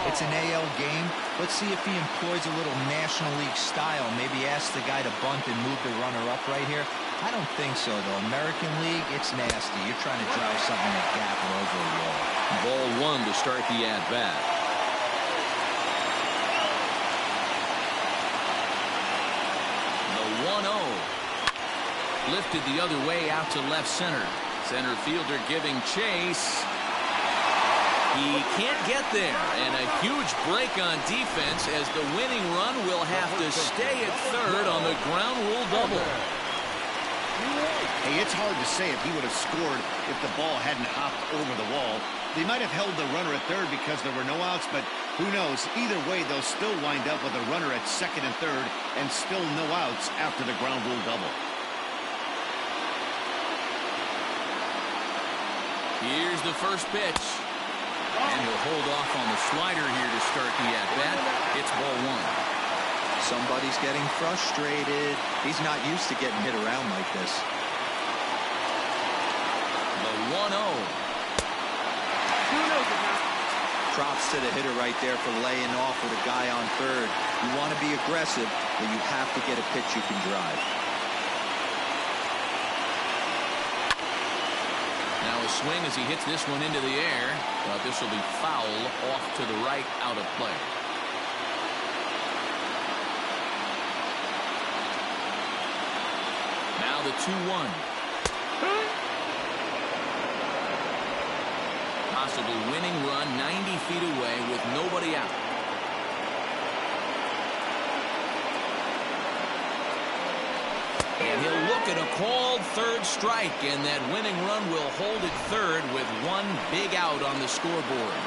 It's an AL game. Let's see if he employs a little National League style. Maybe ask the guy to bunt and move the runner up right here. I don't think so, though. American League, it's nasty. You're trying to drive something in the gap or over a wall. Ball 1 to start the at-bat. The 1-0. Lifted the other way out to left center. Center fielder giving chase. He can't get there, and a huge break on defense as the winning run will have to stay at third on the ground rule double. Hey, it's hard to say if he would have scored if the ball hadn't hopped over the wall. They might have held the runner at third because there were no outs, but who knows? Either way, they'll still wind up with a runner at second and third and still no outs after the ground rule double. Here's the first pitch. And he'll hold off on the slider here to start the at-bat. It's ball 1. Somebody's getting frustrated. He's not used to getting hit around like this. The 1-0. Props to the hitter right there for laying off with a guy on third. You want to be aggressive, but you have to get a pitch you can drive. Now a swing as he hits this one into the air. But this will be foul off to the right, out of play. Now the 2-1. Possible winning run 90 feet away with nobody out. And he'll look at a called third strike, and that winning run will hold at third with one big out on the scoreboard.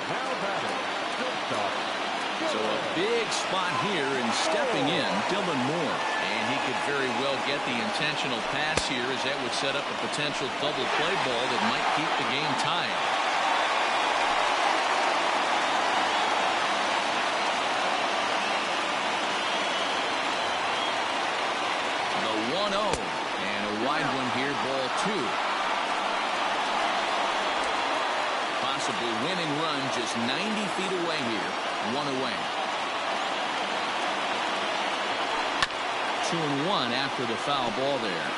So a big spot here, and stepping in, Dylan Moore. And he could very well get the intentional pass here, as that would set up a potential double play ball that might keep the game tied. The 1-0, and a wide one here, ball 2. possible winning run just 90 feet away here. 1 away. 2-1 after the foul ball there.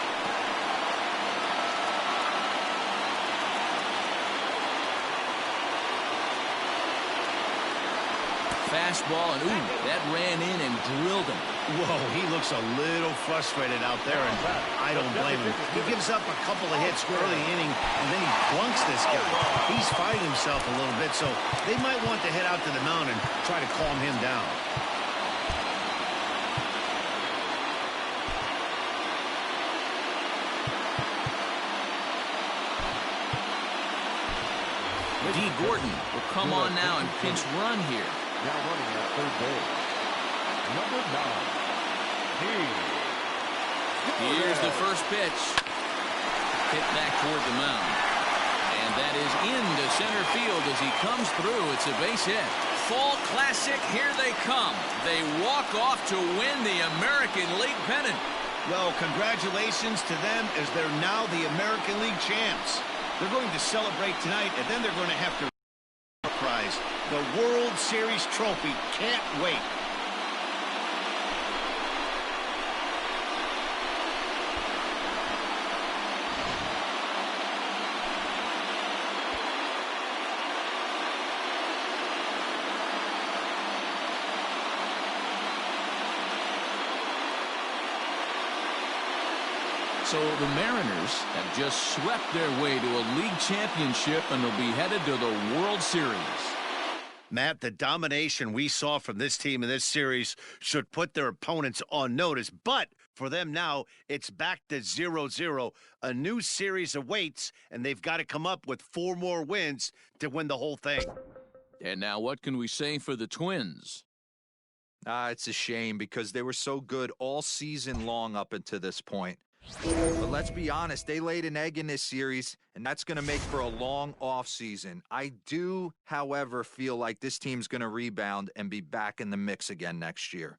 Fastball, and ooh, that ran in and drilled him. Whoa, he looks a little frustrated out there, and I don't blame him. He gives up a couple of hits early inning, and then he blunks this guy. He's fighting himself a little bit, so they might want to head out to the mound and try to calm him down. D. Gordon will come on now and pinch run here. Now running at third base. Number 9. Here's the first pitch. Hit back toward the mound. And that is into center field as he comes through. It's a base hit. Fall Classic, here they come. They walk off to win the American League pennant. Well, congratulations to them as they're now the American League champs. They're going to celebrate tonight, and then they're going to have to prize the World Series trophy. Can't wait. So the Mariners have just swept their way to a league championship and will be headed to the World Series. Matt, the domination we saw from this team in this series should put their opponents on notice. But for them now, it's back to 0-0. A new series awaits, and they've got to come up with 4 more wins to win the whole thing. And now what can we say for the Twins? It's a shame because they were so good all season long up until this point. But let's be honest, they laid an egg in this series, and that's going to make for a long offseason. I do, however, feel like this team's going to rebound and be back in the mix again next year.